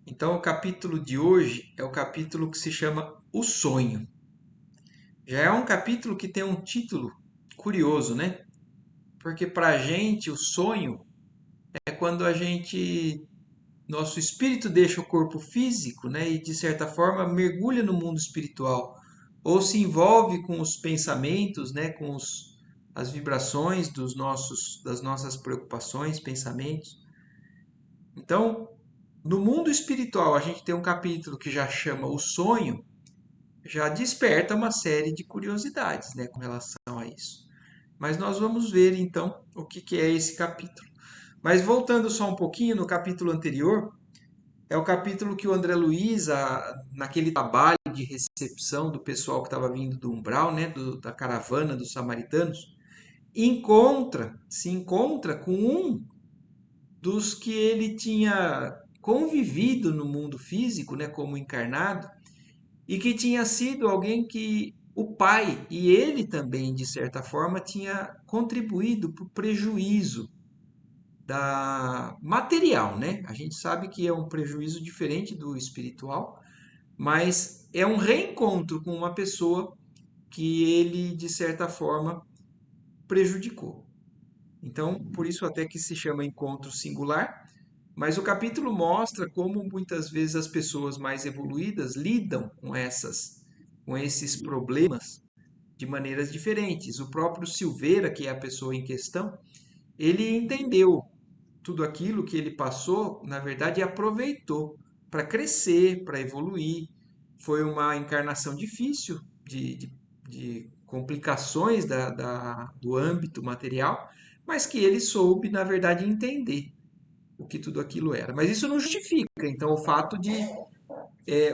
Então, o capítulo de hoje é o capítulo que se chama O Sonho. Já é um capítulo que tem um título curioso, né? Porque para a gente o sonho é quando nosso espírito deixa o corpo físico, né? E de certa forma mergulha no mundo espiritual, ou se envolve com os pensamentos, né? As vibrações das nossas preocupações, pensamentos. Então, no mundo espiritual, a gente tem um capítulo que já chama O Sonho, já desperta uma série de curiosidades, né, com relação a isso. Mas nós vamos ver então o que é esse capítulo. Mas voltando só um pouquinho no capítulo anterior, é o capítulo que o André Luiz, naquele trabalho de recepção do pessoal que estava vindo do umbral, né, da caravana dos samaritanos, se encontra com um dos que ele tinha convivido no mundo físico, né, como encarnado, e que tinha sido alguém que o pai e ele também, de certa forma, tinha contribuído para o prejuízo da material, né? A gente sabe que é um prejuízo diferente do espiritual, mas é um reencontro com uma pessoa que ele, de certa forma, prejudicou. Então, por isso até que se chama encontro singular, mas o capítulo mostra como muitas vezes as pessoas mais evoluídas lidam com esses problemas de maneiras diferentes. O próprio Silveira, que é a pessoa em questão, ele entendeu tudo aquilo que ele passou, na verdade, e aproveitou para crescer, para evoluir. Foi uma encarnação difícil de complicações do âmbito material, mas que ele soube, na verdade, entender o que tudo aquilo era. Mas isso não justifica, então, o fato de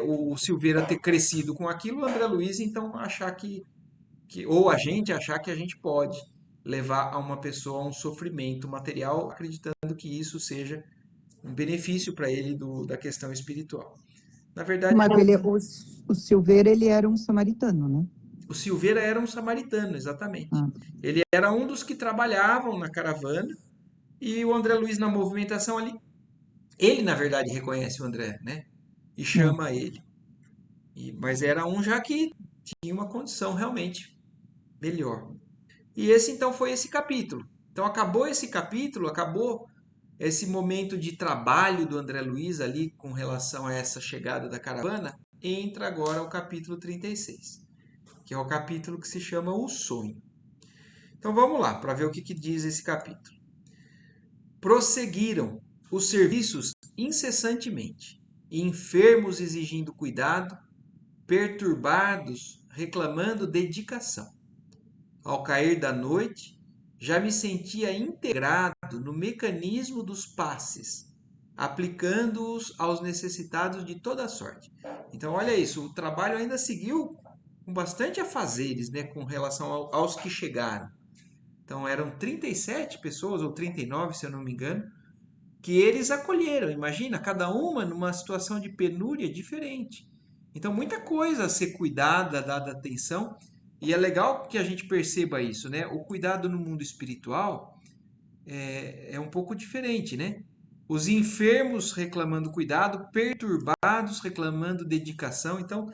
o Silveira ter crescido com aquilo, o André Luiz, então, achar ou a gente achar que a gente pode levar a uma pessoa a um sofrimento material, acreditando que isso seja um benefício para ele da questão espiritual. Na verdade, Mas o Silveira, ele era um samaritano, né? o Silveira era um samaritano, exatamente. Ah, Ele era um dos que trabalhavam na caravana e o André Luiz na movimentação ali, ele na verdade reconhece o André, né? E é. chama ele. Mas era um já que tinha uma condição realmente melhor. E esse então foi esse capítulo. Então acabou esse capítulo, acabou esse momento de trabalho do André Luiz ali com relação a essa chegada da caravana. Entra agora o capítulo 36, que é o capítulo que se chama O Sonho. Então vamos lá para ver o que diz esse capítulo. Prosseguiram os serviços incessantemente, enfermos exigindo cuidado, perturbados reclamando dedicação. Ao cair da noite, já me sentia integrado no mecanismo dos passes, aplicando-os aos necessitados de toda sorte. Então, olha isso, o trabalho ainda seguiu com bastante afazeres, né, com relação aos que chegaram. Então, eram 37 pessoas, ou 39, se eu não me engano, que eles acolheram. Imagina, cada uma numa situação de penúria diferente. Então, muita coisa a ser cuidada, dada atenção, e é legal que a gente perceba isso, né? O cuidado no mundo espiritual é um pouco diferente, né? Os enfermos reclamando cuidado, perturbados reclamando dedicação. Então,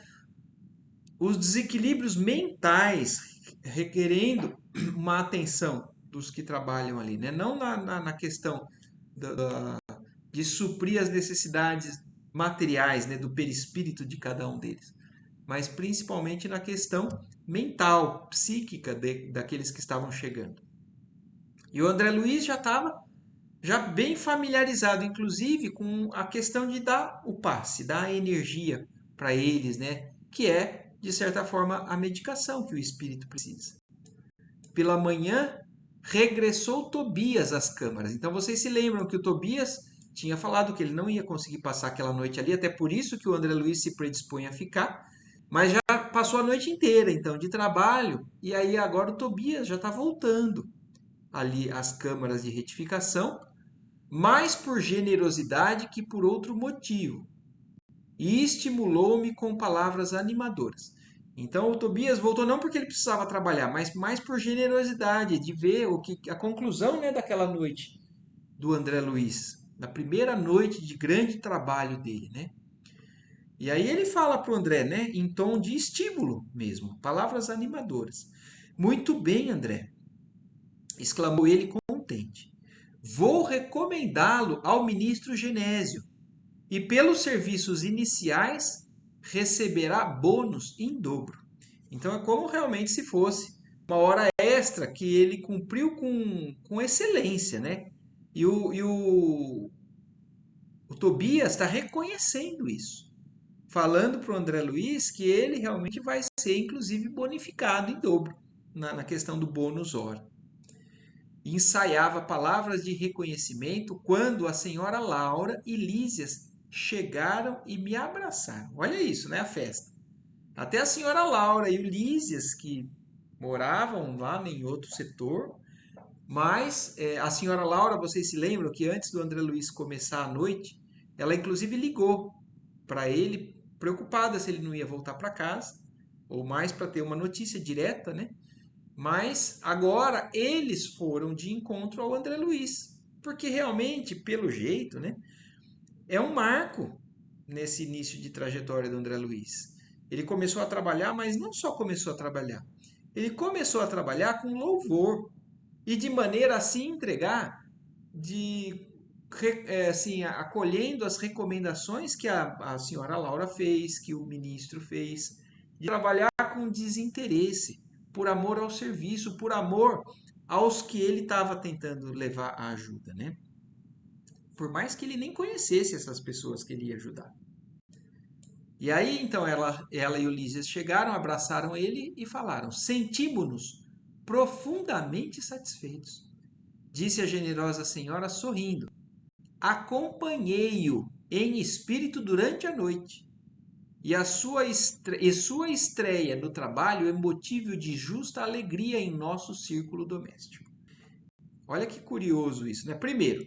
os desequilíbrios mentais requerendo uma atenção dos que trabalham ali, né? Não na questão de suprir as necessidades materiais, né, do perispírito de cada um deles, mas principalmente na questão mental, psíquica daqueles que estavam chegando. E o André Luiz já estava já bem familiarizado, inclusive, com a questão de dar o passe, dar a energia para eles, né, que é, de certa forma, a medicação que o espírito precisa. Pela manhã, regressou Tobias às câmaras. Então vocês se lembram que o Tobias tinha falado que ele não ia conseguir passar aquela noite ali, até por isso que o André Luiz se predispõe a ficar, mas já passou a noite inteira, então, de trabalho, e aí agora o Tobias já está voltando ali às câmaras de retificação, mais por generosidade que por outro motivo, e estimulou-me com palavras animadoras. Então o Tobias voltou não porque ele precisava trabalhar, mas mais por generosidade, de ver a conclusão, né, daquela noite do André Luiz. na primeira noite de grande trabalho dele, né? E aí ele fala para o André, né, em tom de estímulo mesmo, palavras animadoras. Muito bem, André, exclamou ele contente. Vou recomendá-lo ao ministro Genésio e pelos serviços iniciais receberá bônus em dobro. Então é como realmente se fosse uma hora extra que ele cumpriu com excelência, né? E o Tobias está reconhecendo isso, falando para o André Luiz que ele realmente vai ser, inclusive, bonificado em dobro na questão do bônus hora. Ensaiava palavras de reconhecimento quando a senhora Laura e Lísias chegaram e me abraçaram. Olha isso, né? A festa. Até a senhora Laura e o Lísias, que moravam lá em outro setor, mas a senhora Laura, vocês se lembram que antes do André Luiz começar a noite, ela inclusive ligou para ele, preocupada se ele não ia voltar para casa, ou mais para ter uma notícia direta, né? Mas agora eles foram de encontro ao André Luiz, porque realmente, pelo jeito, né, é um marco nesse início de trajetória do André Luiz. Ele começou a trabalhar, mas não só começou a trabalhar, ele começou a trabalhar com louvor e de maneira a se entregar, de assim, acolhendo as recomendações que a senhora Laura fez, que o ministro fez, de trabalhar com desinteresse, por amor ao serviço, por amor aos que ele estava tentando levar a ajuda, né? Por mais que ele nem conhecesse essas pessoas que ele ia ajudar. E aí, então, ela e Ulisses chegaram, abraçaram ele e falaram: Sentimos-nos profundamente satisfeitos, disse a generosa senhora sorrindo. Acompanhei-o em espírito durante a noite, e sua estreia no trabalho é motivo de justa alegria em nosso círculo doméstico. Olha que curioso isso, né? Primeiro,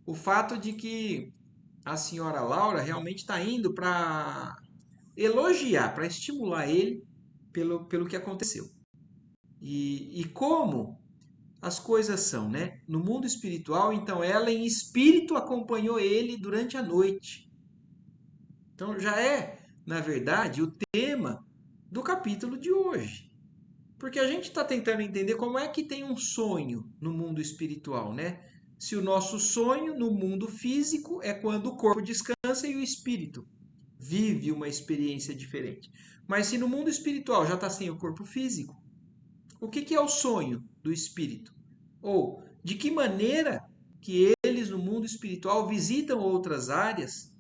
o fato de que a senhora Laura realmente está indo para elogiar, para estimular ele pelo que aconteceu. E como as coisas são, né? No mundo espiritual, então ela em espírito acompanhou ele durante a noite. Então já é, na verdade, o tema do capítulo de hoje. Porque a gente está tentando entender como é que tem um sonho no mundo espiritual, né? Se o nosso sonho no mundo físico é quando o corpo descansa e o espírito vive uma experiência diferente. Mas se no mundo espiritual já está sem o corpo físico, o que é o sonho do espírito? Ou de que maneira que eles no mundo espiritual visitam outras áreas,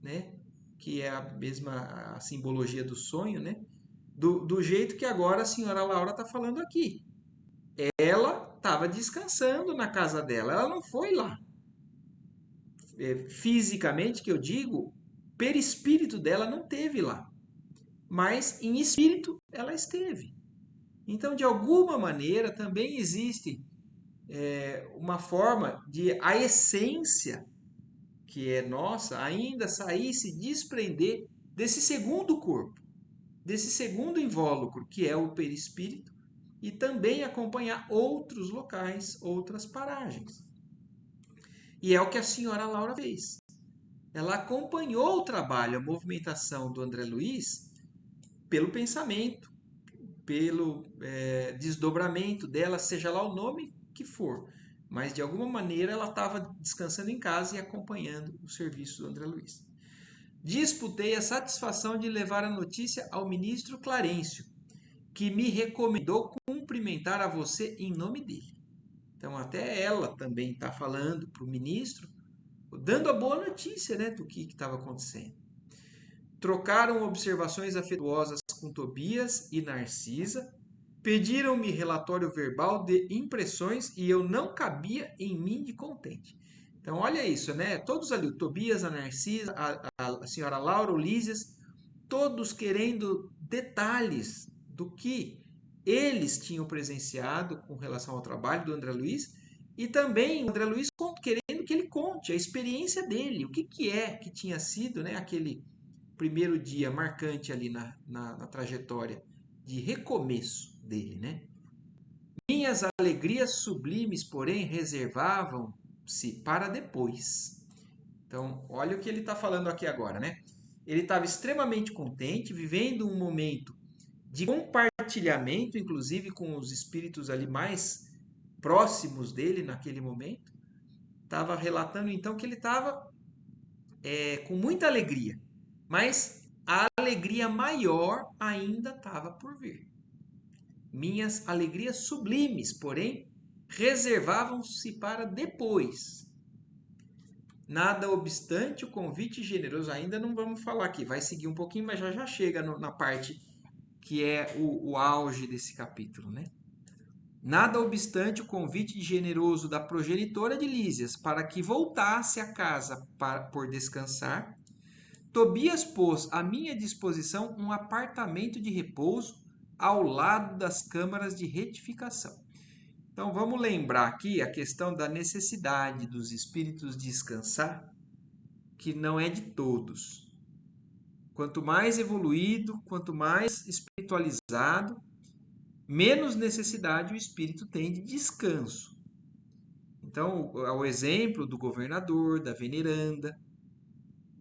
né? Que é a mesma a simbologia do sonho, né? Do jeito que agora a senhora Laura está falando aqui. Ela estava descansando na casa dela, ela não foi lá. Fisicamente, que eu digo, perispírito dela não teve lá. Mas em espírito ela esteve. Então, de alguma maneira, também existe uma forma de a essência que é nossa ainda sair, se desprender desse segundo corpo, desse segundo invólucro, que é o perispírito, e também acompanhar outros locais, outras paragens. E é o que a senhora Laura fez. Ela acompanhou o trabalho, a movimentação do André Luiz pelo pensamento, pelo desdobramento dela, seja lá o nome que for. Mas de alguma maneira ela estava descansando em casa e acompanhando o serviço do André Luiz. Disputei a satisfação de levar a notícia ao ministro Clarencio, que me recomendou cumprimentar a você em nome dele. Então até ela também está falando para o ministro, dando a boa notícia, né, do que estava acontecendo. Trocaram observações afetuosas com Tobias e Narcisa, pediram-me relatório verbal de impressões e eu não cabia em mim de contente. Então, olha isso, né? Todos ali, o Tobias, a Narcisa, a senhora Laura, o Lísias, todos querendo detalhes do que eles tinham presenciado com relação ao trabalho do André Luiz e também o André Luiz querendo que ele conte a experiência dele, o que é que tinha sido, né, aquele primeiro dia marcante ali na trajetória de recomeço dele, né? Minhas alegrias sublimes, porém, reservavam-se para depois. Então, olha o que ele está falando aqui agora, né? Ele estava extremamente contente, vivendo um momento de compartilhamento, inclusive com os espíritos ali mais próximos dele naquele momento. Estava relatando então que ele estava com muita alegria, mas a alegria maior ainda estava por vir. Minhas alegrias sublimes, porém, reservavam-se para depois. Nada obstante, o convite generoso, ainda não vamos falar aqui, vai seguir um pouquinho, mas já chega na parte que é o auge desse capítulo, né? Nada obstante, o convite generoso da progenitora de Lísias para que voltasse a casa por descansar, Tobias pôs à minha disposição um apartamento de repouso ao lado das câmaras de retificação. Então vamos lembrar aqui a questão da necessidade dos espíritos descansar, que não é de todos. Quanto mais evoluído, quanto mais espiritualizado, menos necessidade o espírito tem de descanso. Então, o exemplo do governador, da veneranda,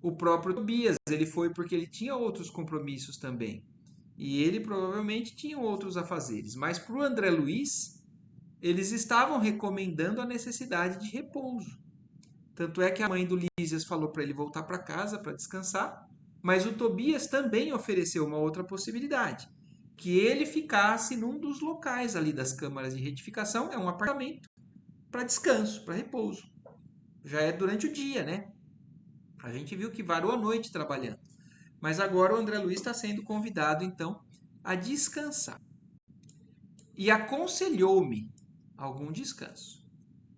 o próprio Tobias, ele foi porque ele tinha outros compromissos também. E ele provavelmente tinha outros afazeres. Mas para o André Luiz, eles estavam recomendando a necessidade de repouso. Tanto é que a mãe do Lísias falou para ele voltar para casa para descansar, mas o Tobias também ofereceu uma outra possibilidade, que ele ficasse num dos locais ali das câmaras de retificação, é um apartamento para descanso, para repouso. Já é durante o dia, né? A gente viu que varou a noite trabalhando. Mas agora o André Luiz está sendo convidado, então, a descansar. E aconselhou-me algum descanso.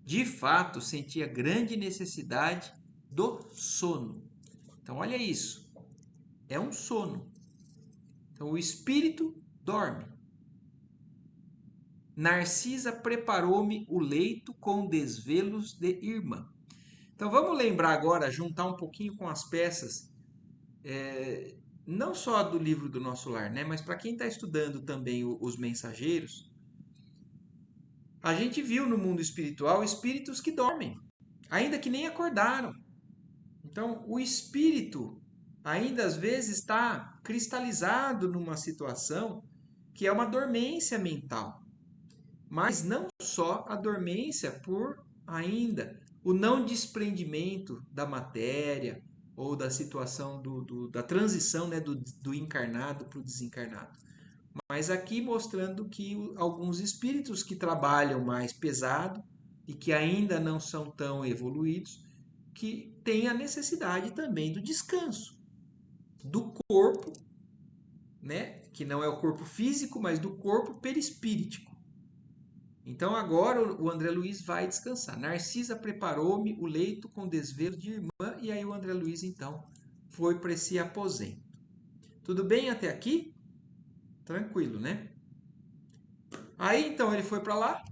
De fato, sentia grande necessidade do sono. Então, olha isso. É um sono. Então, o espírito dorme. Narcisa preparou-me o leito com desvelos de irmã. Então, vamos lembrar agora, juntar um pouquinho com as peças, não só do livro do Nosso Lar, né? Mas para quem está estudando também os mensageiros, a gente viu no mundo espiritual espíritos que dormem, ainda que nem acordaram. Então, o espírito ainda às vezes está cristalizado numa situação que é uma dormência mental. Mas não só a dormência por ainda o não desprendimento da matéria ou da situação da transição, né, do encarnado para o desencarnado. Mas aqui mostrando que alguns espíritos que trabalham mais pesado e que ainda não são tão evoluídos, que têm a necessidade também do descanso do corpo, né, que não é o corpo físico, mas do corpo perispíritico. Então agora o André Luiz vai descansar. Narcisa preparou-me o leito com desvelo de irmã e aí o André Luiz então foi para esse aposento. Tudo bem até aqui? Tranquilo, né? Aí então ele foi para lá,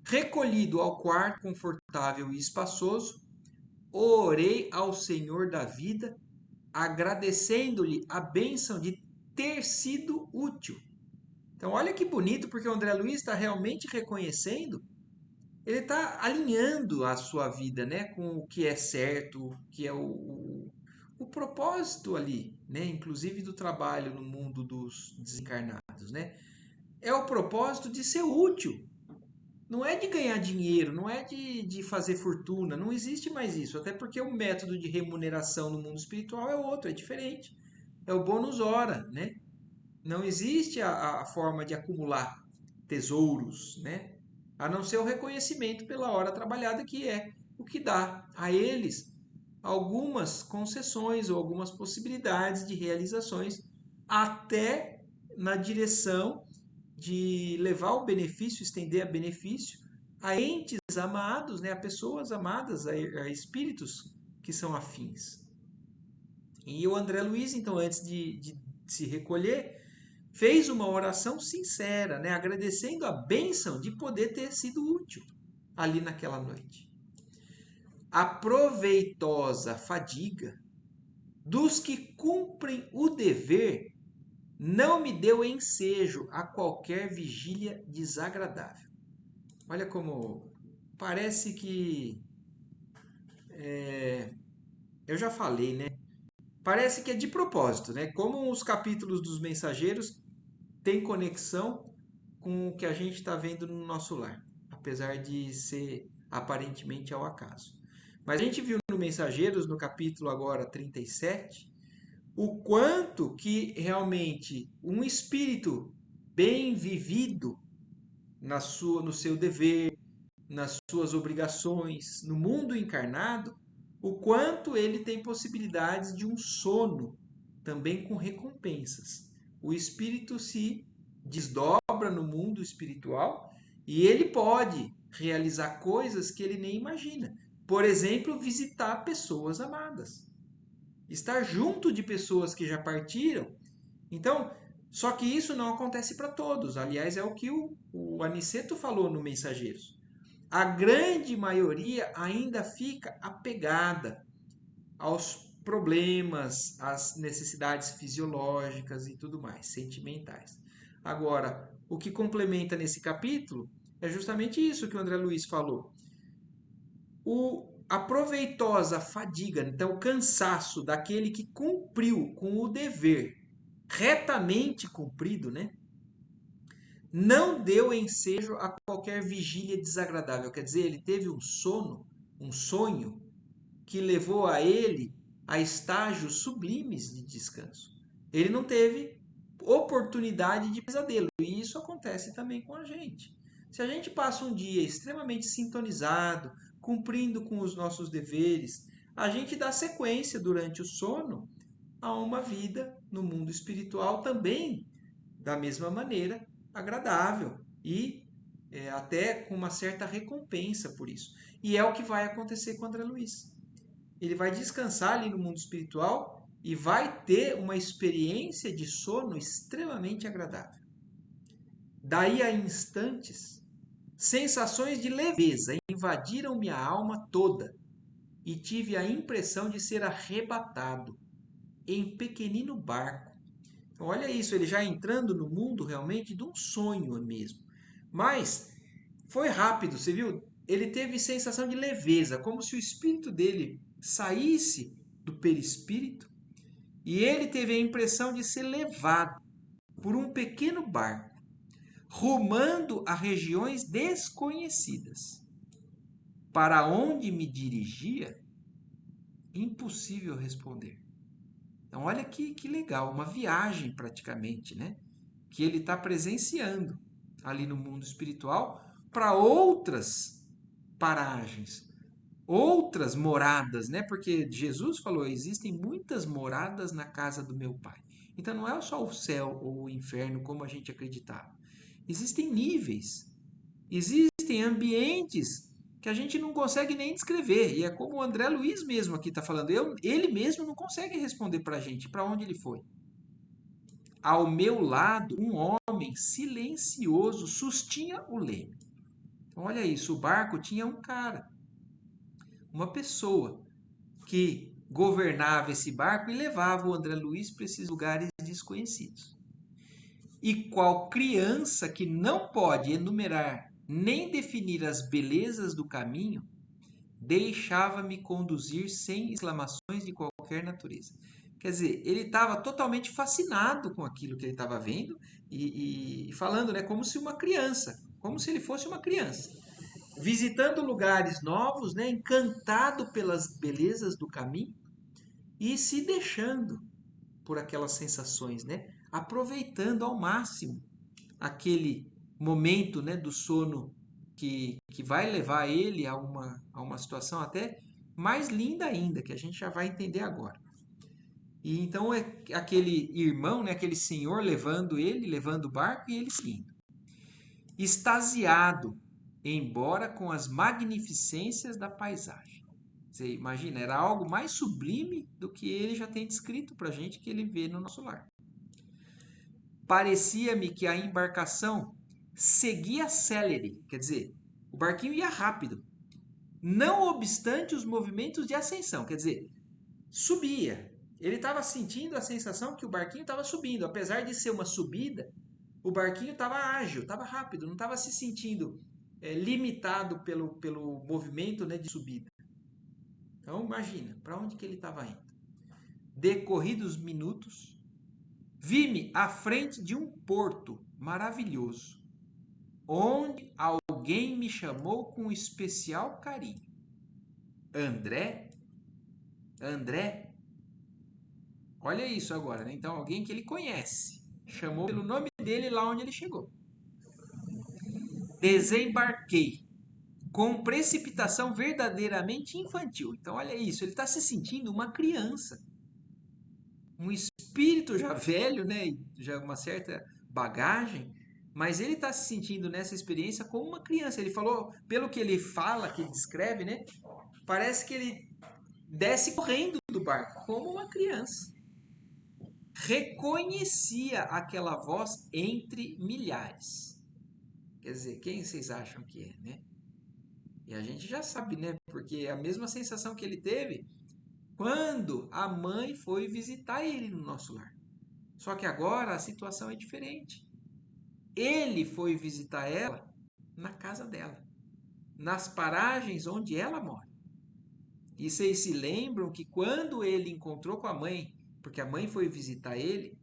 recolhido ao quarto confortável e espaçoso, orei ao Senhor da vida, agradecendo-lhe a bênção de ter sido útil. Então olha que bonito, porque o André Luiz está realmente reconhecendo, ele está alinhando a sua vida, né, com o que é certo, que é o propósito ali, né, inclusive do trabalho no mundo dos desencarnados, né? É o propósito de ser útil. Não é de ganhar dinheiro, não é de fazer fortuna, não existe mais isso. Até porque o método de remuneração no mundo espiritual é outro, é diferente. É o bônus hora, né? Não existe a forma de acumular tesouros, né? A não ser o reconhecimento pela hora trabalhada, que é o que dá a eles algumas concessões ou algumas possibilidades de realizações, até na direção de levar o benefício, estender a benefício a entes amados, né, a pessoas amadas, a espíritos que são afins. E o André Luiz, então, antes de se recolher, fez uma oração sincera, né, agradecendo a bênção de poder ter sido útil ali naquela noite. A proveitosa fadiga dos que cumprem o dever não me deu ensejo a qualquer vigília desagradável. Olha como parece que eu já falei, né? Parece que é de propósito, né? Como os capítulos dos mensageiros têm conexão com o que a gente está vendo no nosso lar, apesar de ser aparentemente ao acaso. Mas a gente viu no Mensageiros, no capítulo agora 37, o quanto que realmente um espírito bem vivido no seu dever, nas suas obrigações, no mundo encarnado, o quanto ele tem possibilidades de um sono também com recompensas. O espírito se desdobra no mundo espiritual e ele pode realizar coisas que ele nem imagina. Por exemplo, visitar pessoas amadas, estar junto de pessoas que já partiram. Então, só que isso não acontece para todos. Aliás, é o que o Aniceto falou no Mensageiros. A grande maioria ainda fica apegada aos problemas, às necessidades fisiológicas e tudo mais, sentimentais. Agora, o que complementa nesse capítulo é justamente isso que o André Luiz falou. A proveitosa fadiga, então o cansaço daquele que cumpriu com o dever retamente cumprido, né? Não deu ensejo a qualquer vigília desagradável. Quer dizer, ele teve um sono, um sonho, que levou a ele a estágios sublimes de descanso. Ele não teve oportunidade de pesadelo. E isso acontece também com a gente. Se a gente passa um dia extremamente sintonizado, cumprindo com os nossos deveres, a gente dá sequência durante o sono a uma vida no mundo espiritual também da mesma maneira agradável e até com uma certa recompensa por isso. E é o que vai acontecer com André Luiz. Ele vai descansar ali no mundo espiritual e vai ter uma experiência de sono extremamente agradável. Daí a instantes, sensações de leveza invadiram minha alma toda e tive a impressão de ser arrebatado em pequenino barco. Então, olha isso, ele já entrando no mundo realmente de um sonho mesmo. Mas foi rápido, você viu? Ele teve sensação de leveza, como se o espírito dele saísse do perispírito e ele teve a impressão de ser levado por um pequeno barco, rumando a regiões desconhecidas. Para onde me dirigia? Impossível responder. Então, olha que legal, uma viagem praticamente, né? Que ele está presenciando ali no mundo espiritual para outras paragens, outras moradas, né? Porque Jesus falou: existem muitas moradas na casa do meu Pai. Então não é só o céu ou o inferno como a gente acreditava. Existem níveis, existem ambientes que a gente não consegue nem descrever. E é como o André Luiz mesmo aqui está falando. Ele mesmo não consegue responder para a gente para onde ele foi. Ao meu lado, um homem silencioso sustinha o leme. Então, olha isso, o barco tinha um cara, uma pessoa que governava esse barco e levava o André Luiz para esses lugares desconhecidos. E qual criança que não pode enumerar nem definir as belezas do caminho, deixava-me conduzir sem exclamações de qualquer natureza. Quer dizer, ele estava totalmente fascinado com aquilo que ele estava vendo e falando, né, como se uma criança, como se ele fosse uma criança, visitando lugares novos, né, encantado pelas belezas do caminho e se deixando por aquelas sensações, né, aproveitando ao máximo aquele momento, né, do sono que vai levar ele a uma situação até mais linda ainda, que a gente já vai entender agora. E então é aquele irmão, né, aquele senhor levando ele, levando o barco e ele seguindo. Extasiado, embora com as magnificências da paisagem. Você imagina, era algo mais sublime do que ele já tem descrito para a gente que ele vê no nosso lar. Parecia-me que a embarcação seguia célere, quer dizer, o barquinho ia rápido, não obstante os movimentos de ascensão, quer dizer, subia. Ele estava sentindo a sensação que o barquinho estava subindo, apesar de ser uma subida, o barquinho estava ágil, estava rápido, não estava se sentindo limitado pelo movimento, né, de subida. Então imagina, para onde que ele estava indo? Decorridos minutos, vi-me à frente de um porto maravilhoso, onde alguém me chamou com especial carinho. André? André? Olha isso agora, né? Então alguém que ele conhece, chamou pelo nome dele lá onde ele chegou. Desembarquei com precipitação verdadeiramente infantil. Então olha isso, ele está se sentindo uma criança. Um espírito já velho, né? Já uma certa bagagem, mas ele está se sentindo nessa experiência como uma criança. Ele falou, pelo que ele fala, que ele descreve, né? Parece que ele desce correndo do barco, como uma criança. Reconhecia aquela voz entre milhares. Quer dizer, quem vocês acham que é, né? E a gente já sabe, né? Porque é a mesma sensação que ele teve quando a mãe foi visitar ele no nosso lar. Só que agora a situação é diferente. Ele foi visitar ela na casa dela, nas paragens onde ela mora. E vocês se lembram que quando ele encontrou com a mãe, porque a mãe foi visitar ele,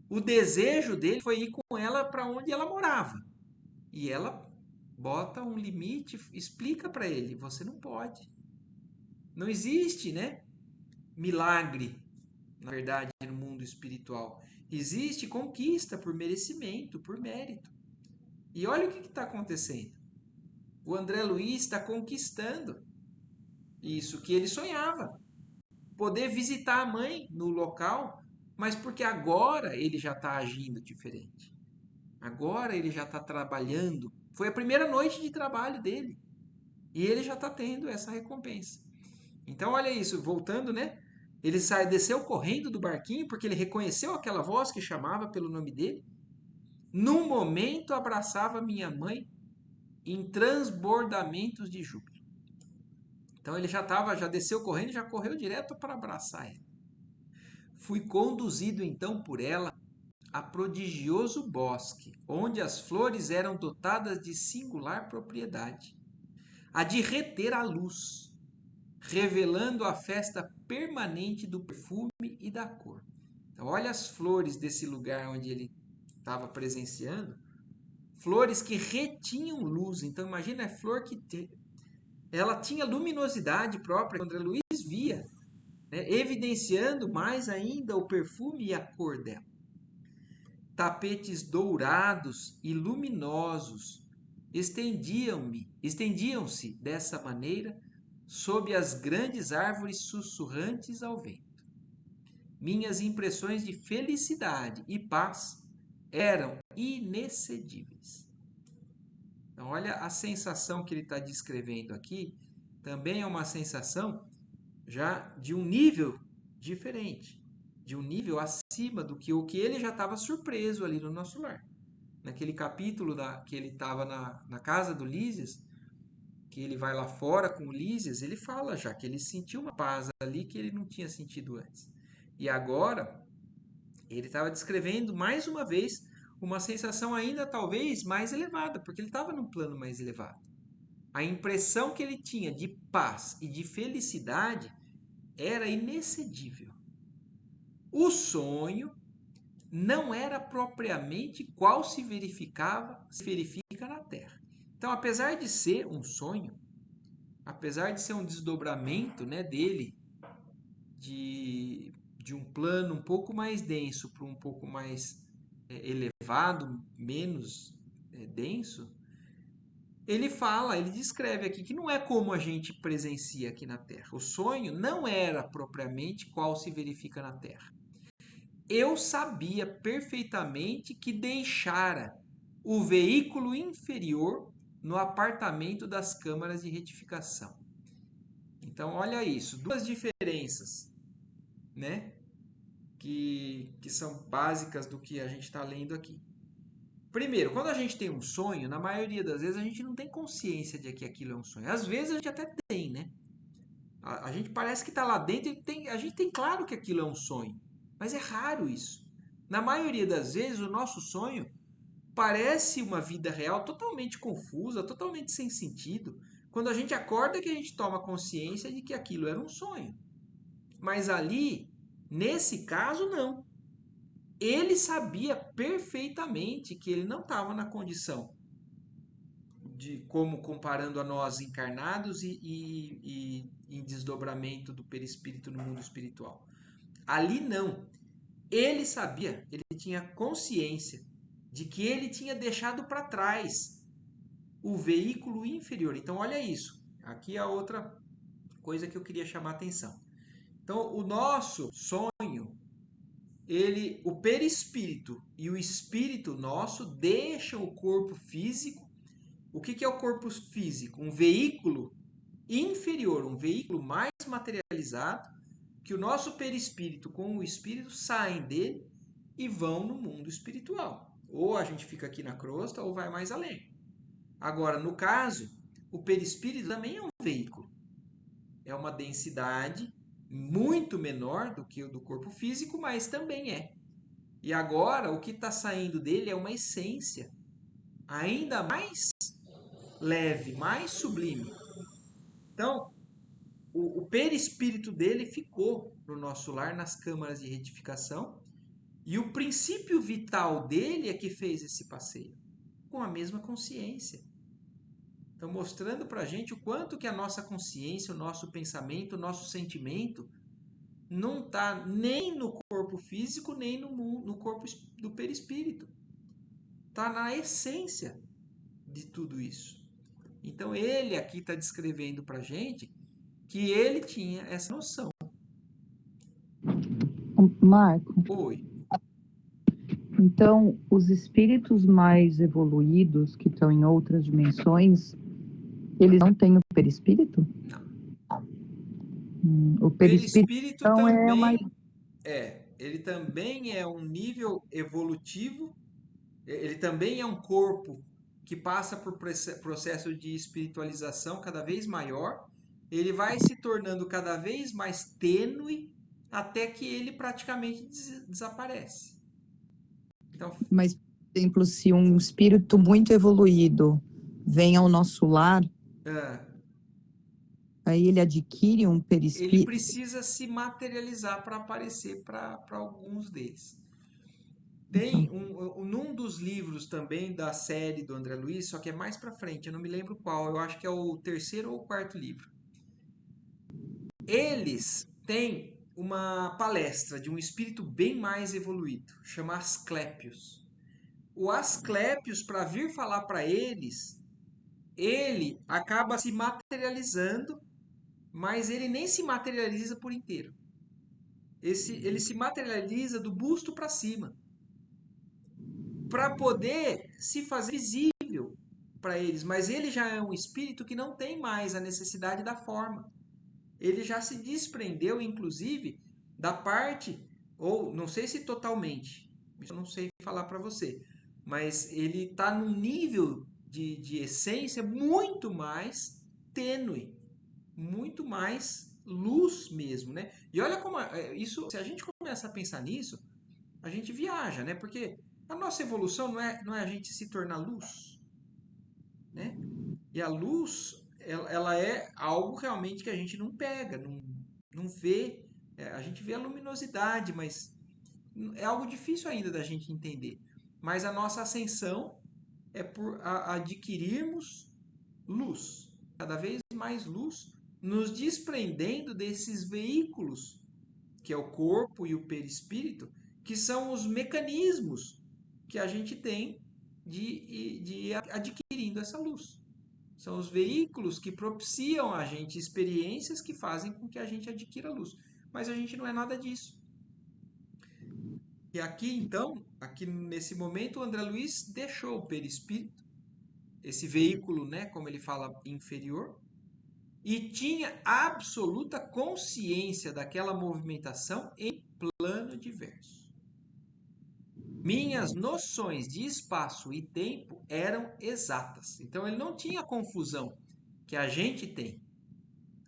o desejo dele foi ir com ela para onde ela morava. E ela bota um limite, explica para ele: você não pode. Não existe, né? Milagre, na verdade, no mundo espiritual. Existe conquista por merecimento, por mérito. E olha o que está acontecendo. O André Luiz está conquistando isso que ele sonhava. Poder visitar a mãe no local, mas porque agora ele já está agindo diferente. Agora ele já está trabalhando. Foi a primeira noite de trabalho dele. E ele já está tendo essa recompensa. Então, olha isso, voltando, né? Ele desceu correndo do barquinho porque ele reconheceu aquela voz que chamava pelo nome dele. Num momento, abraçava minha mãe em transbordamentos de júbilo. Então ele já desceu correndo e já correu direto para abraçar ela. Fui conduzido então por ela a prodigioso bosque, onde as flores eram dotadas de singular propriedade, a de reter a luz, revelando a festa permanente do perfume e da cor. Então, olha as flores desse lugar onde ele estava presenciando, flores que retinham luz. Então, imagina a flor que ela tinha luminosidade própria, que André Luiz via, né, evidenciando mais ainda o perfume e a cor dela. Tapetes dourados e luminosos estendiam-se dessa maneira sob as grandes árvores sussurrantes ao vento. Minhas impressões de felicidade e paz eram inexcedíveis. Então, olha a sensação que ele está descrevendo aqui, também é uma sensação já de um nível diferente, de um nível acima do que o que ele já estava surpreso ali no nosso lar. Naquele capítulo que ele estava na casa do Lísias, que ele vai lá fora com o Lísias, ele fala já que ele sentiu uma paz ali que ele não tinha sentido antes. E agora, ele estava descrevendo mais uma vez uma sensação ainda talvez mais elevada, porque ele estava num plano mais elevado. A impressão que ele tinha de paz e de felicidade era inexcedível. O sonho não era propriamente qual se verifica na Terra. Então, apesar de ser um sonho, apesar de ser um desdobramento, né, dele de um plano um pouco mais denso para um pouco mais elevado, menos denso, ele descreve aqui que não é como a gente presencia aqui na Terra. O sonho não era propriamente qual se verifica na Terra. Eu sabia perfeitamente que deixara o veículo inferior no apartamento das câmaras de retificação. Então, olha isso, duas diferenças, né? Que são básicas do que a gente está lendo aqui. Primeiro, quando a gente tem um sonho, na maioria das vezes a gente não tem consciência de que aquilo é um sonho. Às vezes a gente até tem, né? A gente parece que está lá dentro e a gente tem claro que aquilo é um sonho. Mas é raro isso. Na maioria das vezes, o nosso sonho parece uma vida real totalmente confusa, totalmente sem sentido. Quando a gente acorda que a gente toma consciência de que aquilo era um sonho. Mas ali, nesse caso, não. Ele sabia perfeitamente que ele não estava na condição de como comparando a nós encarnados e em desdobramento do perispírito no mundo espiritual. Ali não. Ele sabia, ele tinha consciência de que ele tinha deixado para trás o veículo inferior. Então, olha isso. Aqui é a outra coisa que eu queria chamar a atenção. Então, o nosso sonho, o perispírito e o espírito nosso deixam o corpo físico. O que é o corpo físico? Um veículo inferior, um veículo mais materializado, que o nosso perispírito com o espírito saem dele e vão no mundo espiritual. Ou a gente fica aqui na crosta ou vai mais além. Agora, no caso, o perispírito também é um veículo. É uma densidade muito menor do que o do corpo físico, mas também é. E agora, o que está saindo dele é uma essência ainda mais leve, mais sublime. Então, o perispírito dele ficou no nosso lar, nas câmaras de retificação, e o princípio vital dele é que fez esse passeio, com a mesma consciência. Então, mostrando para a gente o quanto que a nossa consciência, o nosso pensamento, o nosso sentimento não está nem no corpo físico, nem no corpo do perispírito. Está na essência de tudo isso. Então, ele aqui está descrevendo para a gente que ele tinha essa noção. Marco, Oi. então os espíritos mais evoluídos que estão em outras dimensões, eles não têm o perispírito? Não. O O perispírito, perispírito então, é uma... ele também é um nível evolutivo, ele também é um corpo que passa por processo de espiritualização cada vez maior, ele vai se tornando cada vez mais tênue até que ele praticamente desaparece. Então, Mas, por exemplo, se um espírito muito evoluído vem ao nosso lar, aí ele adquire um ele perispírito. precisa se materializar para aparecer para alguns deles. Então, Tem num dos livros também da série do André Luiz, só que é mais para frente, eu não me lembro qual, eu acho que é o terceiro ou o quarto livro. Eles têm uma palestra de um espírito bem mais evoluído, chama Asclépios. O Asclépios, para vir falar para eles, ele acaba se materializando, mas ele nem se materializa por inteiro. Ele se materializa do busto para cima, para poder se fazer visível para eles. Mas ele já é um espírito que não tem mais a necessidade da forma. Ele já se desprendeu, inclusive, da parte, ou não sei se totalmente, isso eu não sei falar para você, mas ele está num nível de essência muito mais tênue, muito mais luz mesmo, né? E olha como isso, se a gente começa a pensar nisso, a gente viaja, né? Porque a nossa evolução não é a gente se tornar luz, né? E a luz, ela é algo realmente que a gente não pega, não vê. A gente vê a luminosidade, mas é algo difícil ainda da gente entender. Mas a nossa ascensão é por adquirirmos luz, cada vez mais luz, nos desprendendo desses veículos, que é o corpo e o perispírito, que são os mecanismos que a gente tem de ir adquirindo essa luz. São os veículos que propiciam a gente experiências que fazem com que a gente adquira luz. Mas a gente não é nada disso. E aqui, então, aqui nesse momento, o André Luiz deixou o perispírito, esse veículo, né, como ele fala, inferior, e tinha absoluta consciência daquela movimentação em plano diverso. Minhas noções de espaço e tempo eram exatas. Então ele não tinha confusão que a gente tem.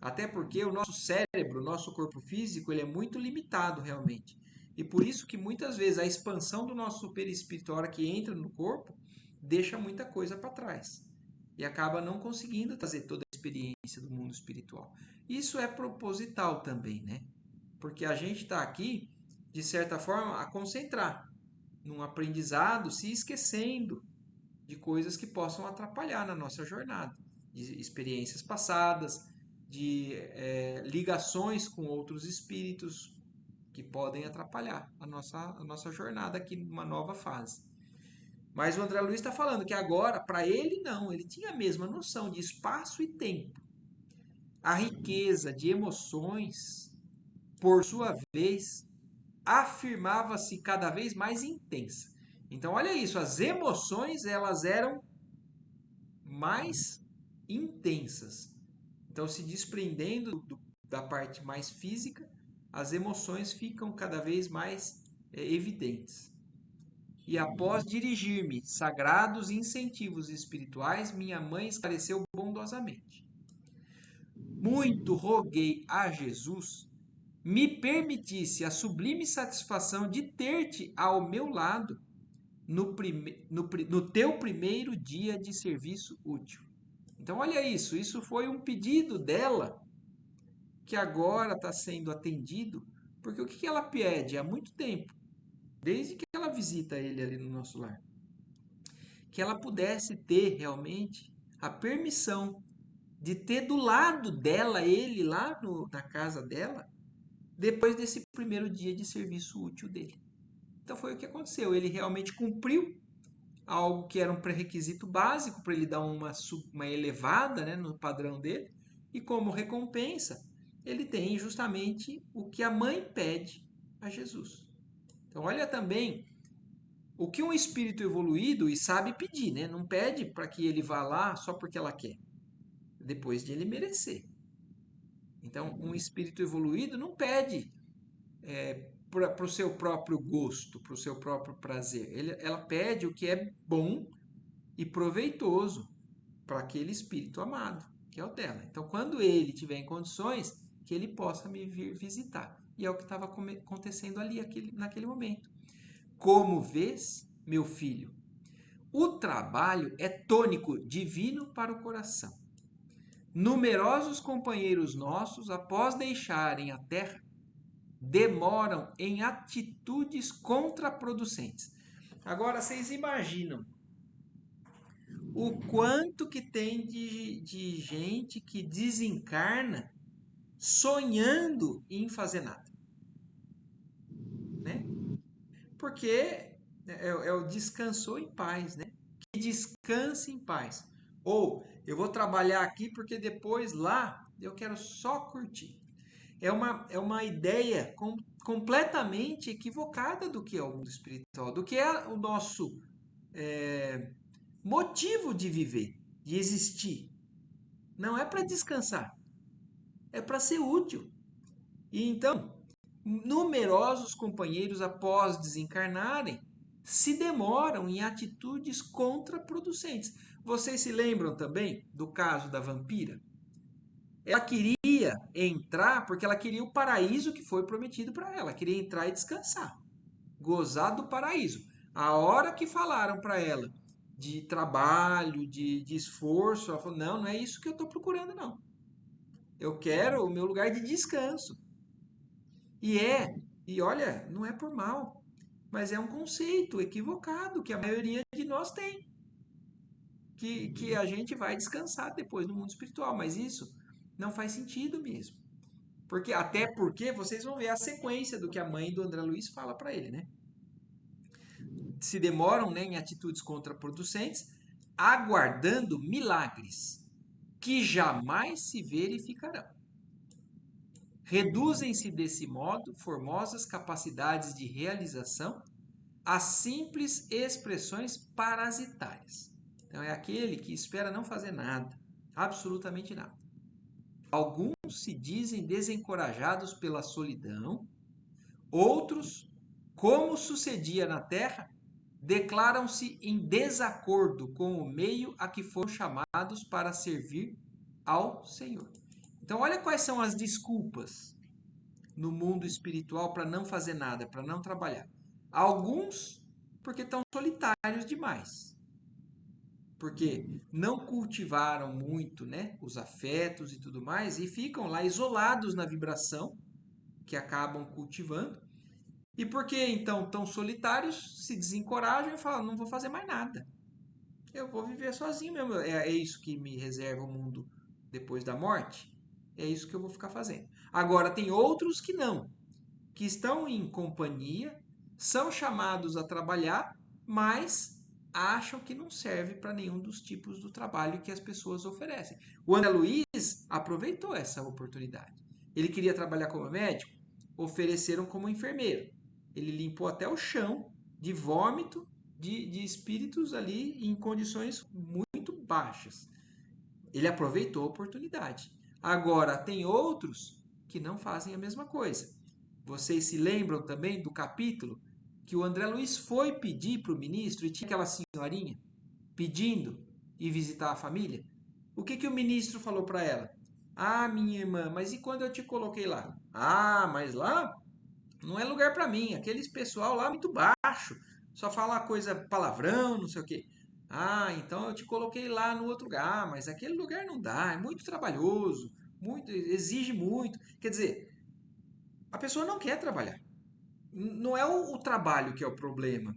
Até porque o nosso cérebro, o nosso corpo físico, ele é muito limitado realmente. E por isso que muitas vezes a expansão do nosso perispírito, a hora que entra no corpo, deixa muita coisa para trás. e acaba não conseguindo trazer toda a experiência do mundo espiritual. Isso é proposital também, né? Porque a gente está aqui, de certa forma, a concentrar num aprendizado, se esquecendo de coisas que possam atrapalhar na nossa jornada, de experiências passadas, de ligações com outros espíritos que podem atrapalhar a nossa jornada aqui numa nova fase. Mas o André Luiz está falando que agora, para ele, não, ele tinha a mesma noção de espaço e tempo. A riqueza de emoções, por sua vez, afirmava-se cada vez mais intensa. Então, olha isso, as emoções elas eram mais intensas. Então, se desprendendo da parte mais física, as emoções ficam cada vez mais evidentes. E após dirigir-me sagrados incentivos espirituais, minha mãe esclareceu bondosamente. Muito roguei a Jesus me permitisse a sublime satisfação de ter-te ao meu lado no teu primeiro dia de serviço útil. Então, olha isso, isso foi um pedido dela que agora está sendo atendido, porque o que ela pede há muito tempo, desde que ela visita ele ali no nosso lar, que ela pudesse ter realmente a permissão de ter do lado dela, ele lá na casa dela, depois desse primeiro dia de serviço útil dele. Então foi o que aconteceu. Ele realmente cumpriu algo que era um pré-requisito básico para ele dar uma elevada, né, no padrão dele. E como recompensa, ele tem justamente o que a mãe pede a Jesus. Então olha também o que um espírito evoluído e sabe pedir, né? Não pede para que ele vá lá só porque ela quer, depois de ele merecer. Então, um espírito evoluído não pede para o seu próprio gosto, para o seu próprio prazer. Ela pede o que é bom e proveitoso para aquele espírito amado, que é o dela. Então, quando ele tiver em condições, que ele possa me vir visitar. E é o que estava acontecendo ali naquele momento. Como vês, meu filho, o trabalho é tônico divino para o coração. Numerosos companheiros nossos, após deixarem a terra, demoram em atitudes contraproducentes. Agora, vocês imaginam o quanto que tem de gente que desencarna sonhando em fazer nada, né? Porque é o descansou em paz, né? Que descanse em paz. Ou eu vou trabalhar aqui porque depois lá eu quero só curtir. É uma ideia completamente equivocada do que é o mundo espiritual, do que é o nosso é, motivo de viver, de existir. Não é para descansar, é para ser útil. E então, numerosos companheiros, após desencarnarem, se demoram em atitudes contraproducentes. Vocês se lembram também do caso da vampira? Ela queria entrar porque ela queria o paraíso que foi prometido para ela. Ela queria entrar e descansar, gozar do paraíso. A hora que falaram para ela de trabalho, de esforço, ela falou: não, não é isso que eu estou procurando, não. Eu quero o meu lugar de descanso. E e olha, não é por mal, mas é um conceito equivocado que a maioria de nós tem. Que a gente vai descansar depois no mundo espiritual, mas isso não faz sentido mesmo. Até porque vocês vão ver a sequência do que a mãe do André Luiz fala para ele, né? Se demoram, né, em atitudes contraproducentes, aguardando milagres que jamais se verificarão. Reduzem-se desse modo formosas capacidades de realização a simples expressões parasitárias. Então é aquele que espera não fazer nada, absolutamente nada. Alguns se dizem desencorajados pela solidão, outros, como sucedia na terra, declaram-se em desacordo com o meio a que foram chamados para servir ao Senhor. Então, olha quais são as desculpas no mundo espiritual para não fazer nada, para não trabalhar. Alguns, porque estão solitários demais. porque não cultivaram muito, né, os afetos e tudo mais, e ficam lá isolados na vibração que acabam cultivando. E porque então tão solitários, se desencorajam e falam, não vou fazer mais nada. Eu vou viver sozinho mesmo. É isso que me reserva o mundo depois da morte? É isso que eu vou ficar fazendo. Agora, tem outros que não, que estão em companhia, são chamados a trabalhar, mas acham que não serve para nenhum dos tipos do trabalho que as pessoas oferecem. O André Luiz aproveitou essa oportunidade. Ele queria trabalhar como médico, ofereceram como enfermeiro. Ele limpou até o chão de vômito de espíritos ali em condições muito baixas. Ele aproveitou a oportunidade. Agora, tem outros que não fazem a mesma coisa. Vocês se lembram também do capítulo que o André Luiz foi pedir para o ministro e tinha aquela senhorinha pedindo ir visitar a família? O que, que o ministro falou para ela? Ah, minha irmã, mas e quando eu te coloquei lá? Ah, mas lá não é lugar para mim. Aqueles pessoal lá é muito baixo, só fala coisa palavrão, não sei o quê. Ah, então eu te coloquei lá no outro lugar, mas aquele lugar não dá, é muito trabalhoso, muito, exige muito. Quer dizer, a pessoa não quer trabalhar. Não é o trabalho que é o problema.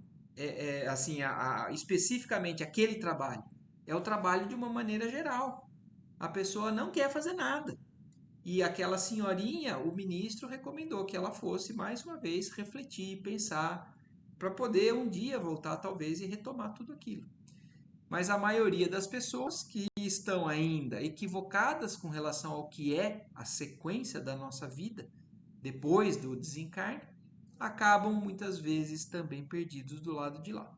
Assim, especificamente aquele trabalho. É o trabalho de uma maneira geral. A pessoa não quer fazer nada. E aquela senhorinha, o ministro recomendou que ela fosse mais uma vez refletir, pensar, para poder um dia voltar talvez e retomar tudo aquilo. Mas a maioria das pessoas que estão ainda equivocadas com relação ao que é a sequência da nossa vida depois do desencarne, acabam muitas vezes também perdidos do lado de lá.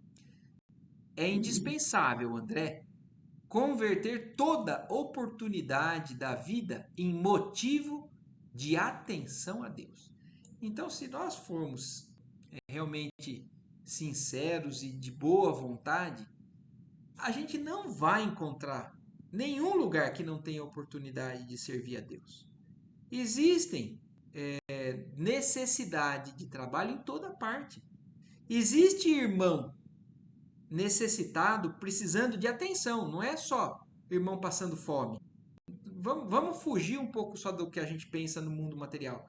É indispensável, André, converter toda oportunidade da vida em motivo de atenção a Deus. Então, se nós formos realmente sinceros e de boa vontade, a gente não vai encontrar nenhum lugar que não tenha oportunidade de servir a Deus. Existem necessidade de trabalho em toda parte. Existe irmão necessitado, precisando de atenção, não é só irmão passando fome. Vamos fugir um pouco só do que a gente pensa no mundo material.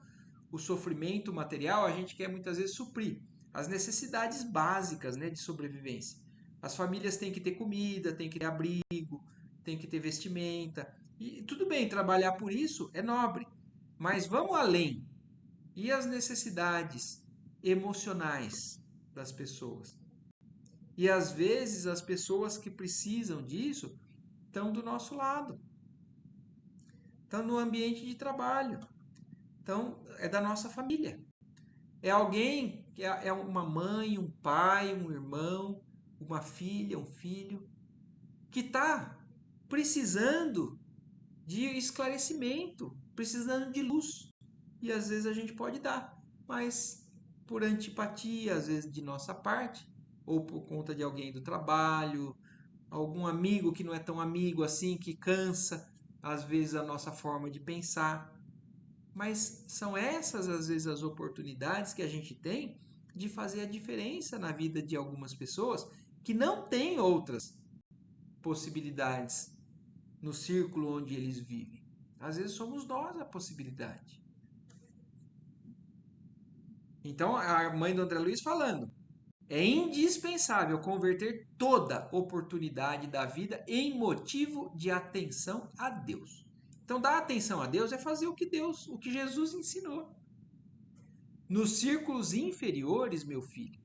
O sofrimento material a gente quer muitas vezes suprir as necessidades básicas, né, de sobrevivência. As famílias têm que ter comida, têm que ter abrigo, têm que ter vestimenta. E tudo bem, trabalhar por isso é nobre. Mas vamos além. E as necessidades emocionais das pessoas? E às vezes as pessoas que precisam disso estão do nosso lado, estão no ambiente de trabalho, então é da nossa família. É alguém que é uma mãe, um pai, um irmão, uma filha, um filho, que está precisando de esclarecimento, precisando de luz. E às vezes a gente pode dar, mas por antipatia, às vezes de nossa parte, ou por conta de alguém do trabalho, algum amigo que não é tão amigo assim, que cansa às vezes a nossa forma de pensar. Mas são essas às vezes as oportunidades que a gente tem de fazer a diferença na vida de algumas pessoas que não têm outras possibilidades no círculo onde eles vivem. Às vezes somos nós a possibilidade. Então, a mãe do André Luiz falando, é indispensável converter toda oportunidade da vida em motivo de atenção a Deus. Então, dar atenção a Deus é fazer o que Jesus ensinou. Nos círculos inferiores, meu filho.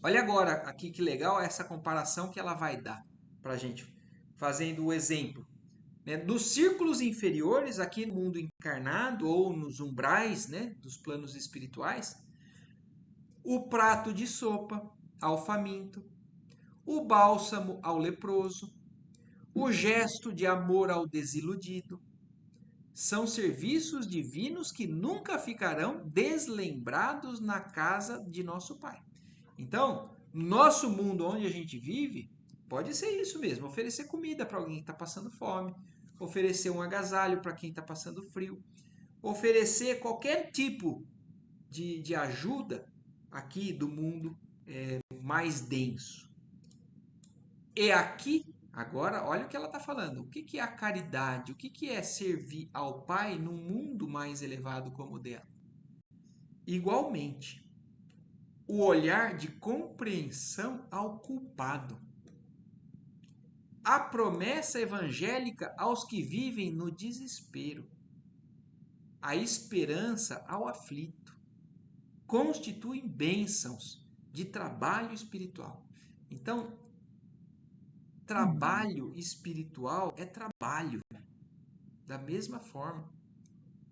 Olha agora aqui que legal essa comparação que ela vai dar para a gente, fazendo o exemplo. Nos círculos inferiores, aqui no mundo encarnado ou nos umbrais, né, dos planos espirituais, o prato de sopa ao faminto, o bálsamo ao leproso, o gesto de amor ao desiludido, são serviços divinos que nunca ficarão deslembrados na casa de nosso Pai. Então, no nosso mundo onde a gente vive, pode ser isso mesmo: oferecer comida para alguém que está passando fome, oferecer um agasalho para quem está passando frio, oferecer qualquer tipo de ajuda aqui do mundo mais denso. E aqui Agora, olha o que ela está falando. O que que é a caridade? O que que é servir ao Pai num mundo mais elevado como o dela? Igualmente, o olhar de compreensão ao culpado. A promessa evangélica aos que vivem no desespero. A esperança ao aflito. Constituem bênçãos de trabalho espiritual. Então, trabalho espiritual é trabalho, da mesma forma.